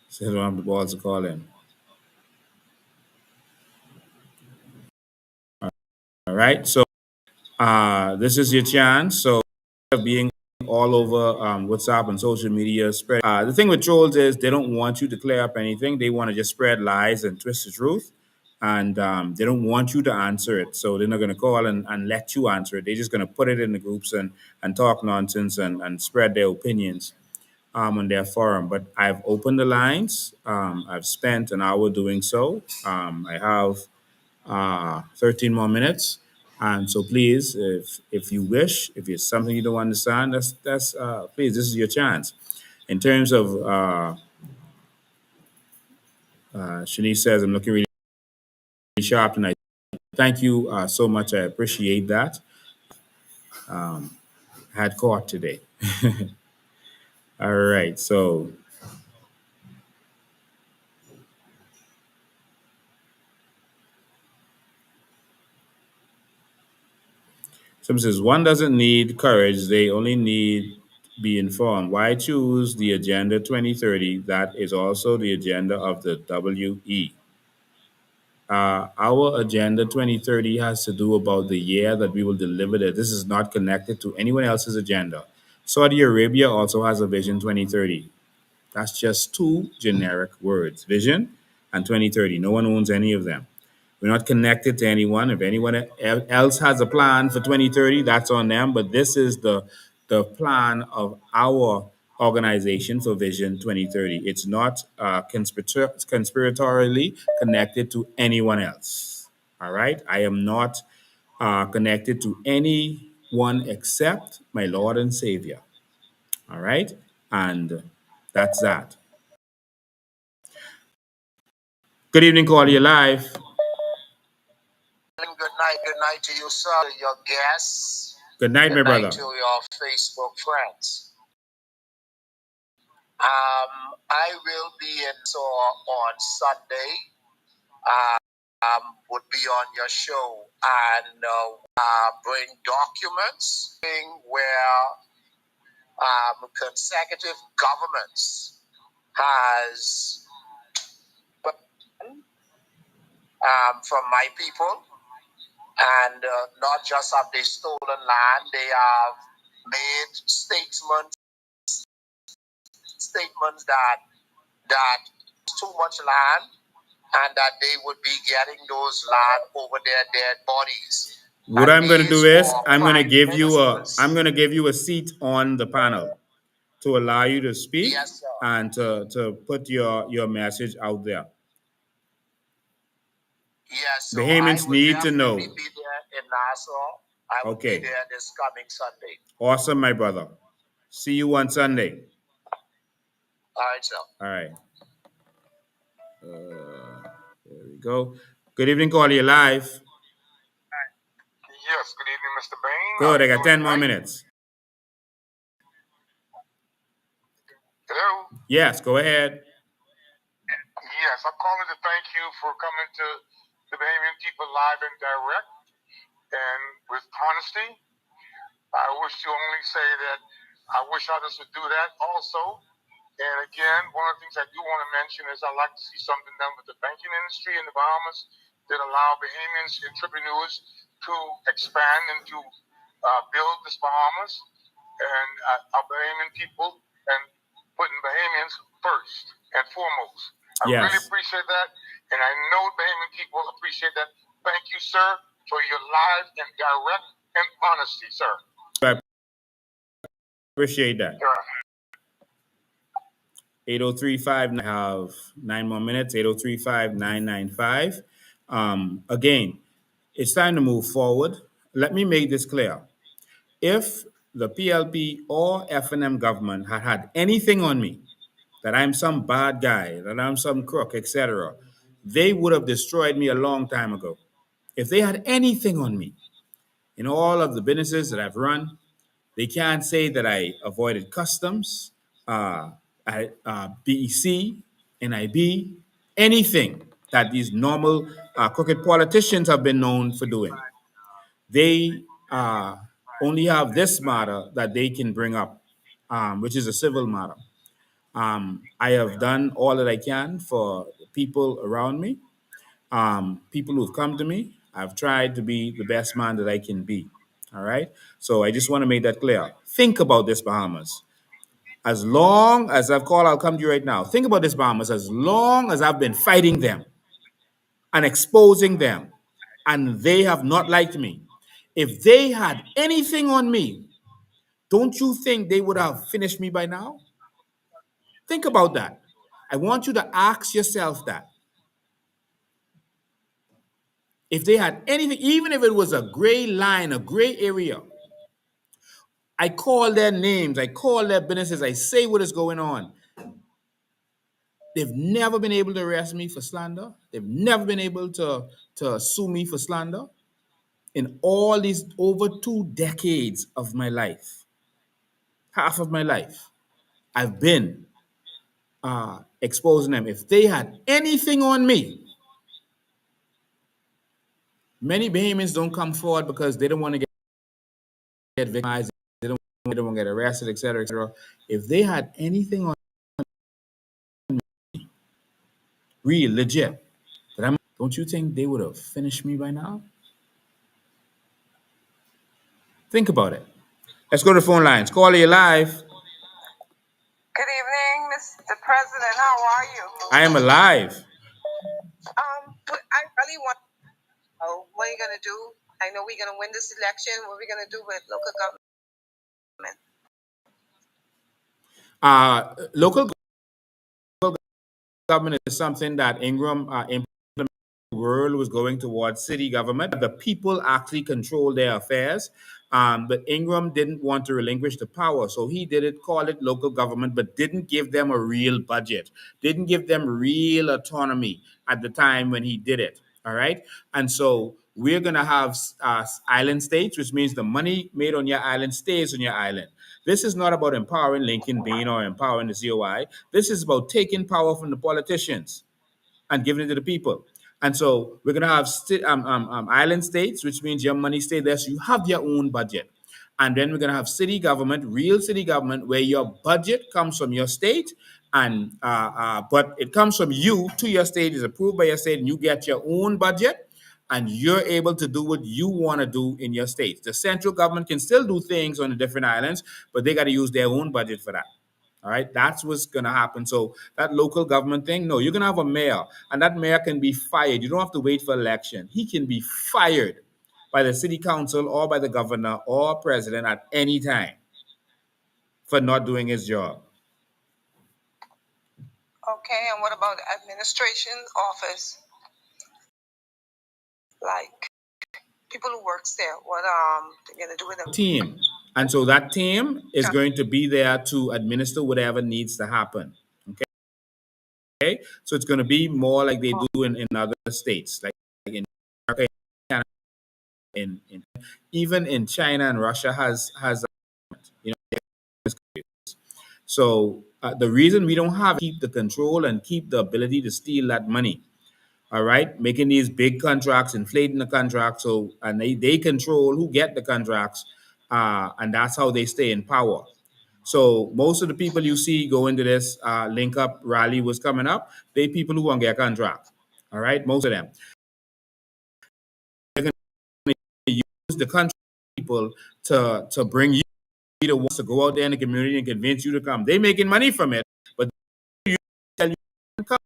say they don't have the balls to call in. All right. So this is your chance. So being all over WhatsApp and social media spread. The thing with trolls is they don't want you to clear up anything. They want to just spread lies and twist the truth. And they don't want you to answer it. So they're not going to call and let you answer it. They're just going to put it in the groups and talk nonsense and spread their opinions on their forum. But I've opened the lines. I've spent an hour doing so. I have 13 more minutes. And so please, if you wish, if it's something you don't understand, that's please, this is your chance. In terms of Shanice says, I'm looking really sharp tonight. Thank you so much. I appreciate that. Had caught today. All right. So someone says one doesn't need courage, they only need be informed. Why choose the Agenda 2030? That is also the agenda of the WE. Our Agenda 2030 has to do about the year that we will deliver that. This is not connected to anyone else's agenda. Saudi Arabia also has a Vision 2030. That's just two generic words, vision and 2030. No one owns any of them. We're not connected to anyone. If anyone else has a plan for 2030, that's on them. But this is the plan of our organization for Vision 2030. It's not conspiratorially connected to anyone else. All right? I am not connected to anyone except my Lord and Savior. All right? And that's that. Good evening, call you live. Good night to you, sir, your guests. Good night, my brother. To your Facebook friends. I will be in on Sunday. Would be on your show and bring documents where consecutive governments has from my people, and not just have they stolen land, they have made statements that too much land and that they would be getting those land over their dead bodies. What I'm going to do is I'm going to give you a seat on the panel to allow you to speak, yes, and to put your message out there. Yes, so Bahamians need to know. Be there in Nassau. I will be there this coming Sunday. Awesome, my brother. See you on Sunday. All right, sir. All right. There we go. Good evening, call you live. Yes, good evening, Mr. Bain. Good, I got 10 more minutes. Hello? Yes, go ahead. Yes, I'm calling to thank you for coming to the Bahamian people live and direct and with honesty. I wish to only say that I wish others would do that also. And again, one of the things I do want to mention is I'd like to see something done with the banking industry in the Bahamas that allow Bahamians entrepreneurs to expand and to build this Bahamas and our Bahamian people and putting Bahamians first and foremost. I really appreciate that, and I know Bahamian people appreciate that. Thank you, sir, for your live and direct and honesty, sir. I appreciate that. 8035, I have 9 more minutes. 8035-995. Again, it's time to move forward. Let me make this clear. If the PLP or FNM government had had anything on me, that I'm some bad guy, that I'm some crook, etc., they would have destroyed me a long time ago. If they had anything on me in all of the businesses that I've run, they can't say that I avoided customs, BEC, NIB, anything that these normal crooked politicians have been known for doing. They only have this matter that they can bring up, which is a civil matter. I have done all that I can for people around me, people who've come to me. I've tried to be the best man that I can be. All right. So I just want to make that clear. Think about this, Bahamas. As long as I've called, I'll come to you right now. Think about this, Bahamas. As long as I've been fighting them and exposing them, and they have not liked me, if they had anything on me, don't you think they would have finished me by now? Think about that. I want you to ask yourself that. If they had anything, even if it was a gray line, a gray area, I call their names, I call their businesses, I say what is going on. They've never been able to arrest me for slander. They've never been able to sue me for slander in all these over 2 decades of my life. Half of my life, I've been exposing them. If they had anything on me, many Bahamians don't come forward because they don't want to get victimized, they don't want to get arrested, etc., etc. If they had anything on me, real, legit, don't you think they would have finished me by now? Think about it. Let's go to the phone lines. Call you live. Good evening, Mr. President. How are you? I am alive. But I really want to know what are you going to do? I know we're going to win this election. What are we going to do with local government? Local government is something that Ingram implemented. The world was going towards city government. The people actually control their affairs. But Ingram didn't want to relinquish the power. So he did it, call it local government, but didn't give them a real budget, didn't give them real autonomy at the time when he did it. All right. And so we're going to have island states, which means the money made on your island stays on your island. This is not about empowering Lincoln Bean or empowering the COI. This is about taking power from the politicians and giving it to the people. And so we're going to have island states, which means your money stays there. So you have your own budget. And then we're going to have city government, real city government, where your budget comes from your state. And but it comes from you to your state, is approved by your state, and you get your own budget. And you're able to do what you want to do in your state. The central government can still do things on the different islands, but they got to use their own budget for that. All right, that's what's going to happen. So that local government thing, no, you're going to have a mayor, and that mayor can be fired. You don't have to wait for election. He can be fired by the city council or by the governor or president at any time for not doing his job. Okay, and what about the administration office? Like people who works there, what they're going to do with them? Team. And so that team is going to be there to administer whatever needs to happen. Okay. So it's going to be more like they do in other states, like in America, in even in China and Russia has you know. So the reason we don't have keep the control and keep the ability to steal that money, all right, making these big contracts, inflating the contracts, so and they control who get the contracts, and that's how they stay in power. So most of the people you see go into this link up rally was coming up, they people who want to get a contract. All right, most of them. They're going to use the country people to bring you the ones to go out there in the community and convince you to come. They're making money from it, but you tell you, come,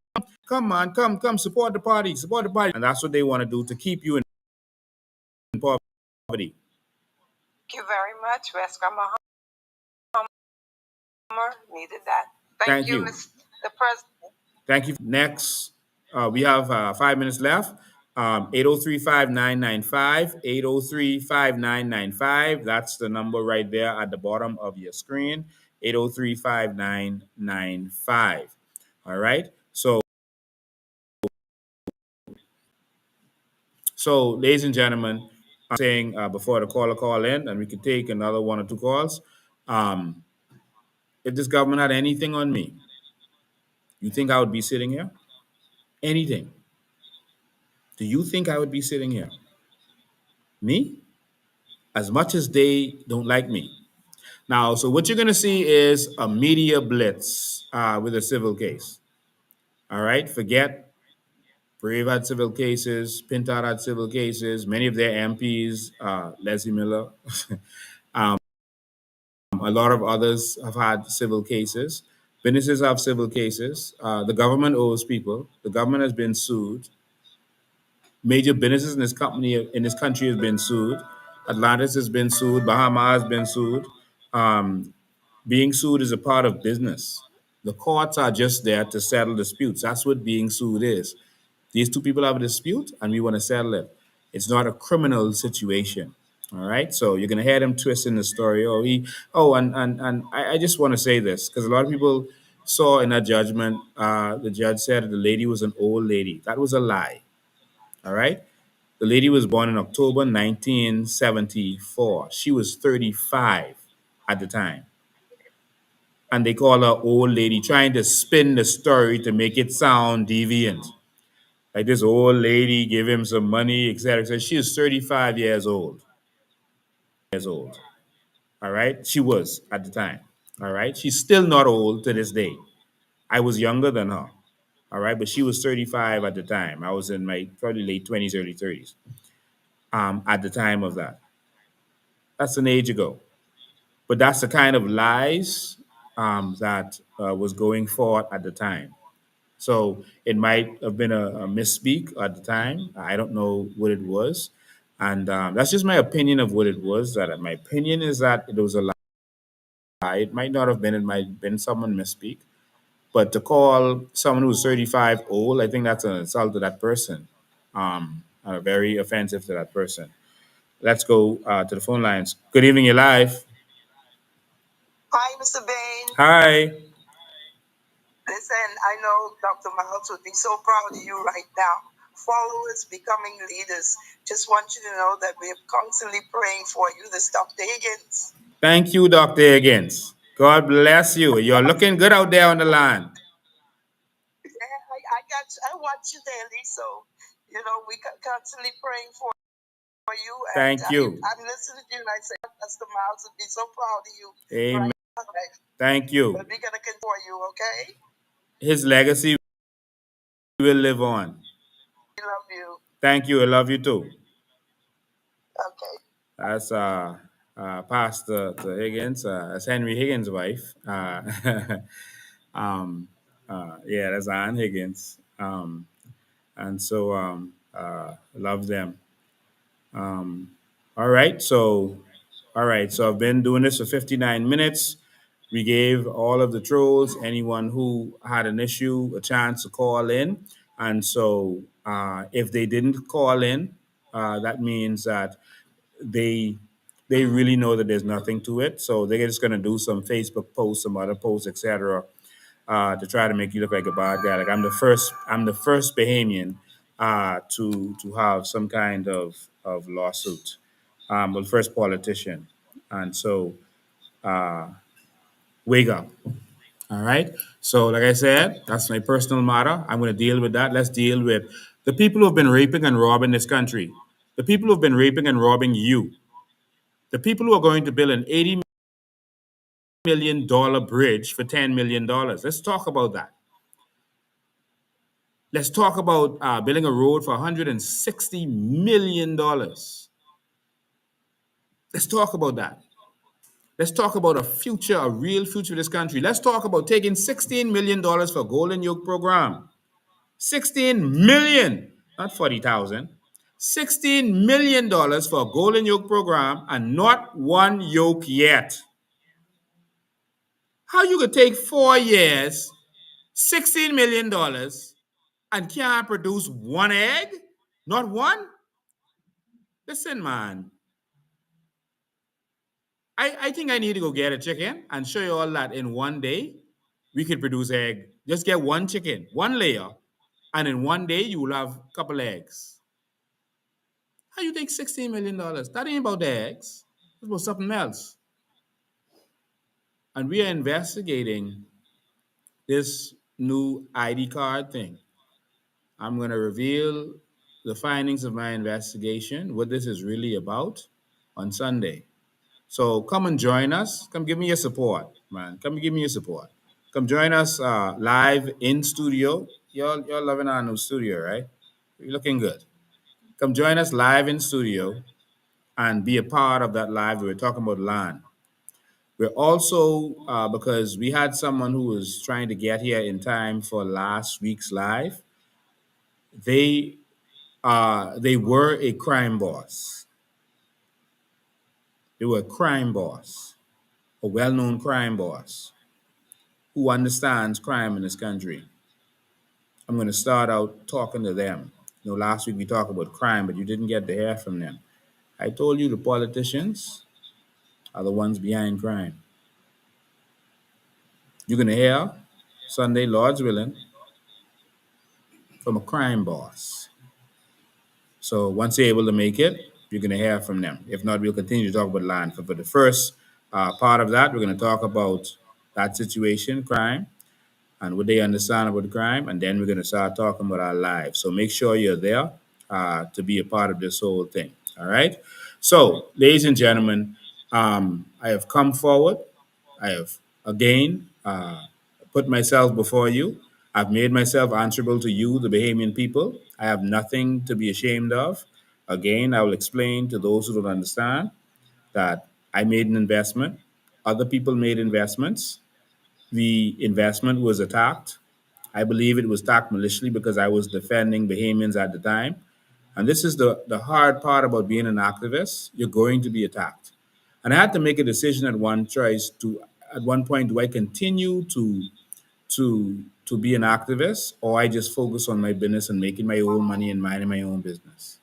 come on, come, support the party, and that's what they want to do to keep you in poverty. Thank you very much, Wesker Muhammad. Needed that. Thank you. Mr. President. Thank you. Next, we have 5 minutes left. 803-5995, 803-5995. That's the number right there at the bottom of your screen. 803-5995. All right. So, ladies and gentlemen, I'm saying before the caller call in, and we could take another one or two calls. If this government had anything on me, you think I would be sitting here? Anything? Do you think I would be sitting here? Me? As much as they don't like me. Now, so what you're going to see is a media blitz with a civil case. All right? Forget Privy had civil cases, Pintar had civil cases, many of their MPs, Leslie Miller, a lot of others have had civil cases. Businesses have civil cases. The government owes people. The government has been sued. Major businesses in this country has been sued. Atlantis has been sued. Bahamas has been sued. Being sued is a part of business. The courts are just there to settle disputes. That's what being sued is. These two people have a dispute and we want to settle it. It's not a criminal situation. All right. So you're gonna hear them twisting the story. And I just want to say this because a lot of people saw in that judgment, the judge said the lady was an old lady. That was a lie. All right. The lady was born in October 1974. She was 35 at the time. And they call her old lady, trying to spin the story to make it sound deviant. Like this old lady give him some money, etc. So she is 35 years old. All right. She was at the time. All right. She's still not old to this day. I was younger than her. All right. But she was 35 at the time. I was in my probably late 20s, early 30s at the time of that. That's an age ago. But that's the kind of lies that was going forward at the time. So it might have been a misspeak at the time. I don't know what it was. And that's just my opinion of what it was. That my opinion is that it was a lie. It might not have been, it might have been someone misspeak. But to call someone who's 35 old, I think that's an insult to that person. Very offensive to that person. Let's go to the phone lines. Good evening, you're live. Hi, Mr. Bain. Hi. Listen, I know Dr. Miles would be so proud of you right now. Followers becoming leaders. Just want you to know that we're constantly praying for you, this Dr. Higgins. Thank you, Dr. Higgins. God bless you. You're looking good out there on the land. I watch you daily, so we constantly praying for you. Thank you. I'm listening to you, and I say, Dr. Miles would be so proud of you. Amen. Right? Thank you. But we're gonna continue for you, okay? His legacy will live on. I love you. Thank you. I love you too. Okay. That's Pastor Higgins. That's Henry Higgins' wife. Yeah, that's Ann Higgins. And so love them. All right. So I've been doing this for 59 minutes. We gave all of the trolls, anyone who had an issue, a chance to call in. And so if they didn't call in, that means that they really know that there's nothing to it. So they're just going to do some Facebook posts, some other posts, etc., to try to make you look like a bad guy. Like I'm the first Bahamian to have some kind of lawsuit. But first politician, and so wake up. All right. So like I said, that's my personal matter. I'm going to deal with that. Let's deal with the people who have been raping and robbing this country. The people who have been raping and robbing you. The people who are going to build an $1 million bridge for $10 million. Let's talk about that. Let's talk about building a road for $160 million. Let's talk about that. Let's talk about a future, a real future of this country. Let's talk about taking $16 million for Golden Yoke program. 16 million, not 40,000. $16 million for a Golden Yoke program and not one yoke yet. How you could take 4 years, $16 million, and can't produce one egg? Not one? Listen, man. I think I need to go get a chicken and show you all that in one day we could produce egg. Just get one chicken, one layer, and in one day you will have a couple eggs. How you take $16 million? That ain't about the eggs. It's about something else. And we are investigating this new ID card thing. I'm going to reveal the findings of my investigation, what this is really about, on Sunday. So come and join us. Come give me your support, man. Come give me your support. Come join us live in studio. You're loving our new studio, right? You're looking good. Come join us live in studio and be a part of that live. We're talking about land. We're also, because we had someone who was trying to get here in time for last week's live, they were a crime boss. They were a crime boss, a well-known crime boss who understands crime in this country. I'm going to start out talking to them. Last week we talked about crime, but you didn't get to hear from them. I told you the politicians are the ones behind crime. You're going to hear Sunday, Lord's willing, from a crime boss. So once you're able to make it, you're going to hear from them. If not, we'll continue to talk about land. For the first part of that, we're going to talk about that situation, crime, and what they understand about the crime, and then we're going to start talking about our lives. So make sure you're there to be a part of this whole thing. All right? So, ladies and gentlemen, I have come forward. I have, again, put myself before you. I've made myself answerable to you, the Bahamian people. I have nothing to be ashamed of. Again, I will explain to those who don't understand that I made an investment. Other people made investments. The investment was attacked. I believe it was attacked maliciously because I was defending Bahamians at the time. And this is the hard part about being an activist. You're going to be attacked. And I had to make a decision at one point, do I continue to be an activist, or I just focus on my business and making my own money and minding my own business?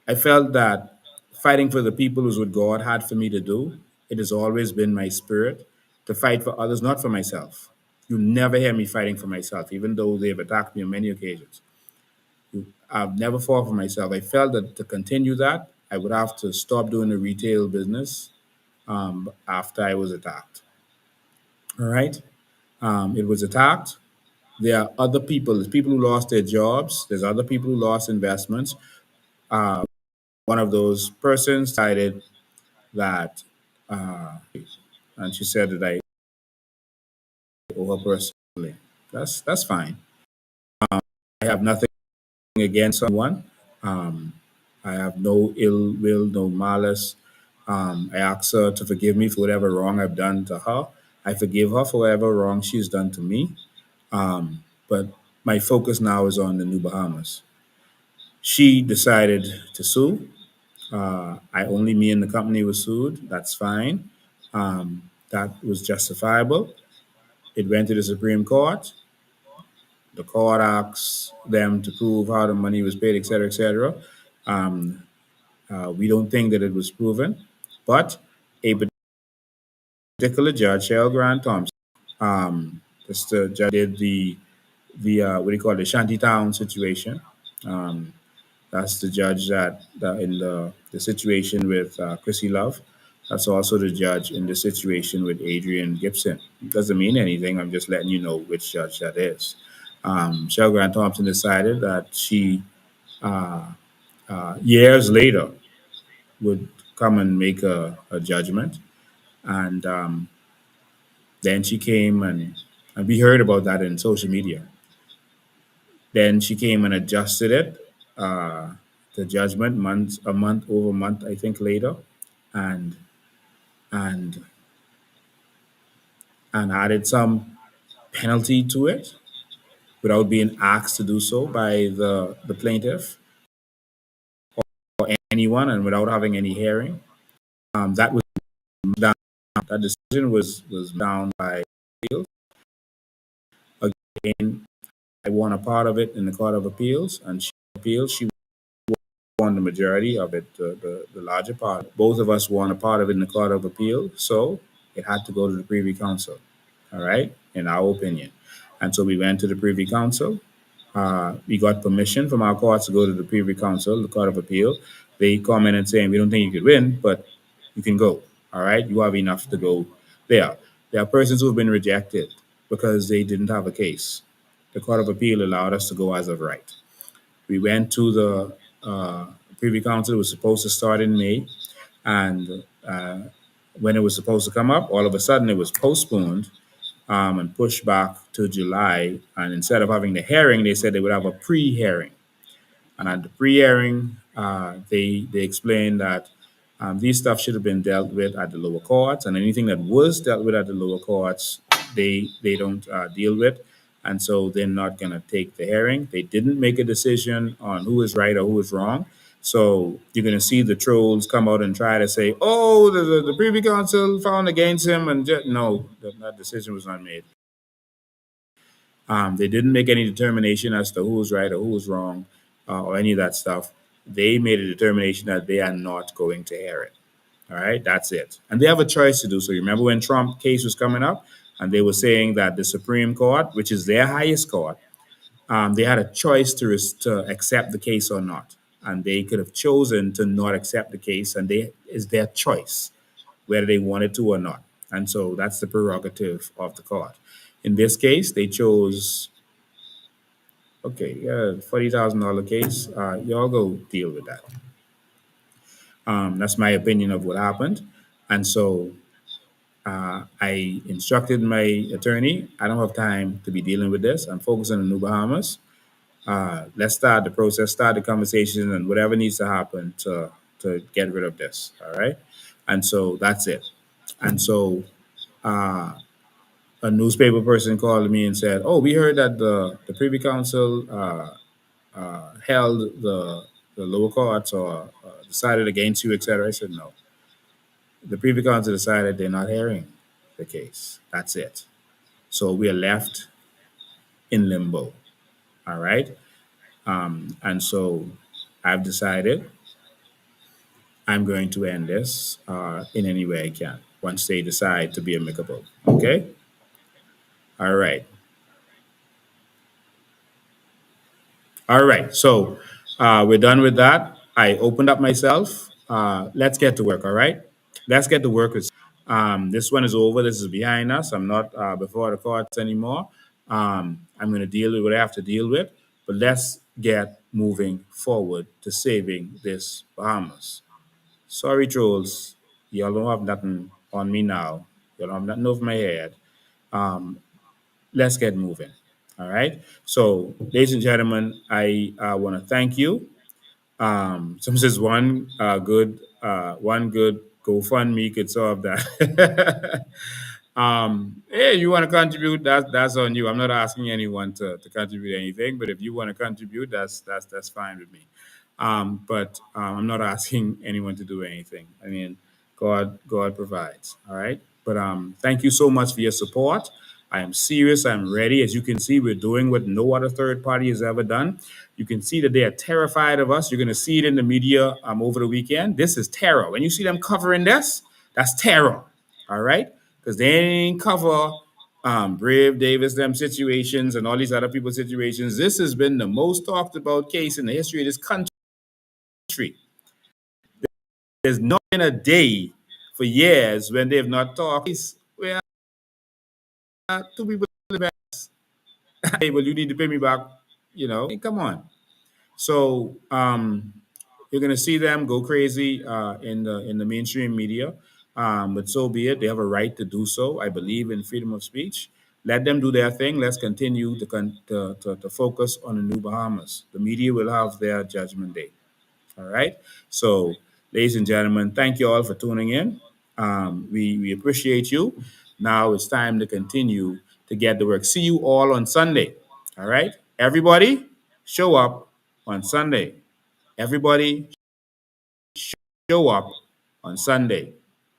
I felt that fighting for the people is what God had for me to do. It has always been my spirit to fight for others, not for myself. You never hear me fighting for myself, even though they've attacked me on many occasions. I've never fought for myself. I felt that to continue that, I would have to stop doing the retail business after I was attacked. All right? It was attacked. There are other people. There's people who lost their jobs. There's other people who lost investments. One of those persons decided that, and she said that I owe her personally. That's fine. I have nothing against someone. I have no ill will, no malice. I ask her to forgive me for whatever wrong I've done to her. I forgive her for whatever wrong she's done to me. But my focus now is on the New Bahamas. She decided to sue. Only me and the company was sued. That's fine. That was justifiable. It went to the Supreme Court. The court asked them to prove how the money was paid, et cetera, et cetera. We don't think that it was proven, but a particular judge, Cheryl Grant Thompson, this the judge did the what do you call it, the Shantytown situation. That's the judge that in the situation with Chrissy Love. That's also the judge in the situation with Adrian Gibson. It doesn't mean anything. I'm just letting you know which judge that is. Cheryl Grant Thompson decided that she, years later, would come and make a judgment. And then she came and we heard about that in social media. Then she came and adjusted it, the judgment a month over a month, I think later, and and and added some penalty to it without being asked to do so by the plaintiff or anyone, and without having any hearing. That was down. That decision was down by appeals. Again, I won a part of it in the Court of Appeals, and she appealed. She won the majority of it, the larger part. Both of us won a part of it in the Court of Appeal, so it had to go to the Privy Council, all right, in our opinion. And so we went to the Privy Council. We got permission from our courts to go to the Privy Council, the Court of Appeal. They commented saying, we don't think you could win, but you can go, all right? You have enough to go there. There are persons who have been rejected because they didn't have a case. The Court of Appeal allowed us to go as of right. We went to the Privy Council. It was supposed to start in May, and when it was supposed to come up, all of a sudden it was postponed and pushed back to July. And instead of having the hearing, they said they would have a pre-hearing. And at the pre-hearing, they explained that these stuff should have been dealt with at the lower courts, and anything that was dealt with at the lower courts, they don't deal with, and so they're not going to take the hearing. They didn't make a decision on who is right or who is wrong. So you're going to see the trolls come out and try to say, "Oh, the Privy Council found against him," and no, that decision was not made. They didn't make any determination as to who was right or who was wrong or any of that stuff. They made a determination that they are not going to hear it. All right, that's it. And they have a choice to do so. You remember when Trump case was coming up and they were saying that the Supreme Court, which is their highest court, they had a choice to accept the case or not. And they could have chosen to not accept the case, and it's their choice whether they wanted to or not. And so that's the prerogative of the court. In this case, they chose, okay, yeah, $40,000 case. Y'all go deal with that. That's my opinion of what happened. And so I instructed my attorney, I don't have time to be dealing with this. I'm focusing on New Bahamas. Let's start the process, start the conversation, and whatever needs to happen to get rid of this. All right. And so that's it. And so a newspaper person called me and said, "Oh, we heard that the Privy Council held the lower courts or decided against you, etc." I said, "No. The Privy Council decided they're not hearing the case. That's it. So we are left in limbo. All right. And so I've decided I'm going to end this in any way I can once they decide to be amicable. Okay. All right. All right. So we're done with that. I opened up myself. Let's get to work. All right. Let's get to work. This one is over. This is behind us. I'm not before the courts anymore. I'm going to deal with what I have to deal with. But let's get moving forward to saving this Bahamas. Sorry, trolls. Y'all don't have nothing on me now. Y'all don't have nothing over my head. Let's get moving. All right. So, ladies and gentlemen, I want to thank you. Some says one good GoFundMe could solve that. Hey, you want to contribute? That's on you. I'm not asking anyone to contribute anything, but if you want to contribute, that's fine with me. But I'm not asking anyone to do anything. I mean, God provides. All right. But thank you so much for your support. I am serious. I'm ready. As you can see, we're doing what no other third party has ever done. You can see that they are terrified of us. You're going to see it in the media over the weekend. This is terror. When you see them covering this, that's terror. All right? Because they ain't cover Brave Davis, them situations, and all these other people's situations. This has been the most talked about case in the history of this country. There's not been a day for years when they have not talked. Where two people hey, well, you need to pay me back. Hey, come on. So you're gonna see them go crazy in the mainstream media. But so be it. They have a right to do so. I believe in freedom of speech. Let them do their thing. Let's continue to focus on the new Bahamas. The media will have their judgment day. All right. So, ladies and gentlemen, thank you all for tuning in. We appreciate you. Now it's time to continue to get the work. See you all on Sunday. All right. Everybody, show up on Sunday. Everybody, show up on Sunday.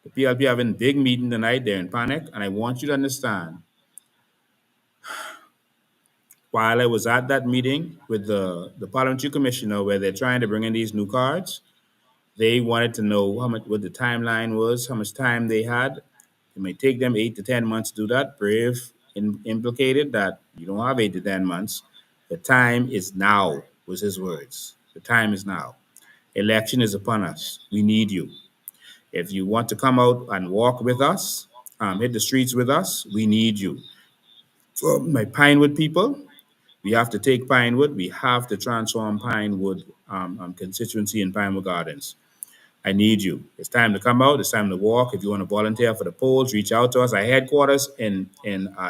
The PLP having a big meeting tonight. They're in panic, and I want you to understand. While I was at that meeting with the parliamentary commissioner, where they're trying to bring in these new cards, they wanted to know how much what the timeline was, how much time they had. It may take them 8 to 10 months to do that. Brave implicated that you don't have 8 to 10 months. The time is now, was his words. The time is now. Election is upon us. We need you. If you want to come out and walk with us, hit the streets with us, we need you. For my Pinewood people, we have to take Pinewood. We have to transform Pinewood constituency in Pinewood Gardens. I need you. It's time to come out. It's time to walk. If you want to volunteer for the polls, reach out to us. Our headquarters in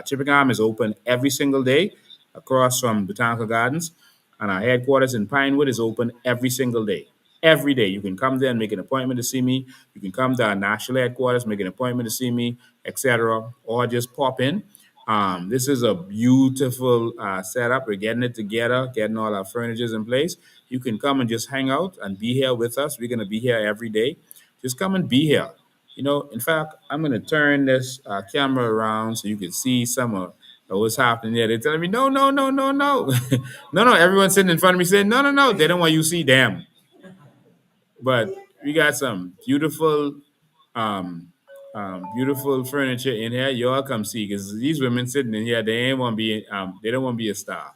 Chippenham is open every single day across from Botanical Gardens. And our headquarters in Pinewood is open every single day. Every day. You can come there and make an appointment to see me. You can come to our national headquarters, make an appointment to see me, etc. Or just pop in. This is a beautiful setup. We're getting it together, getting all our furnitures in place. You can come and just hang out and be here with us. We're going to be here every day. Just come and be here. In fact, I'm going to turn this camera around so you can see some of what's happening there. They're telling me, no, no, no, no, no. No, no. Everyone's sitting in front of me saying, no, no, no. They don't want you to see them. But we got some beautiful furniture in here. You all come see because these women sitting in here, they ain't want to be, they don't want to be a star.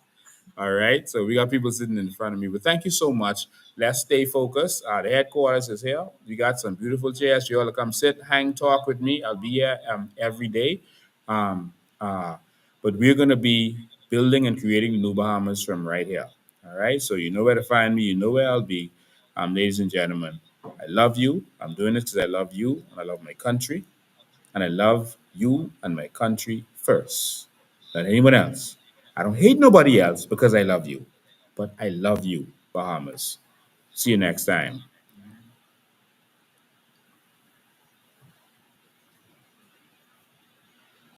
All right. So we got people sitting in front of me. But thank you so much. Let's stay focused. The headquarters is here. We got some beautiful chairs. You all to come sit, hang, talk with me. I'll be here every day. Um, uh, but we're going to be building and creating New Bahamas from right here. All right. So you know where to find me. You know where I'll be. Ladies and gentlemen, I love you. I'm doing this because I love you and I love my country. And I love you and my country first than anyone else. I don't hate nobody else because I love you, but I love you, Bahamas. See you next time.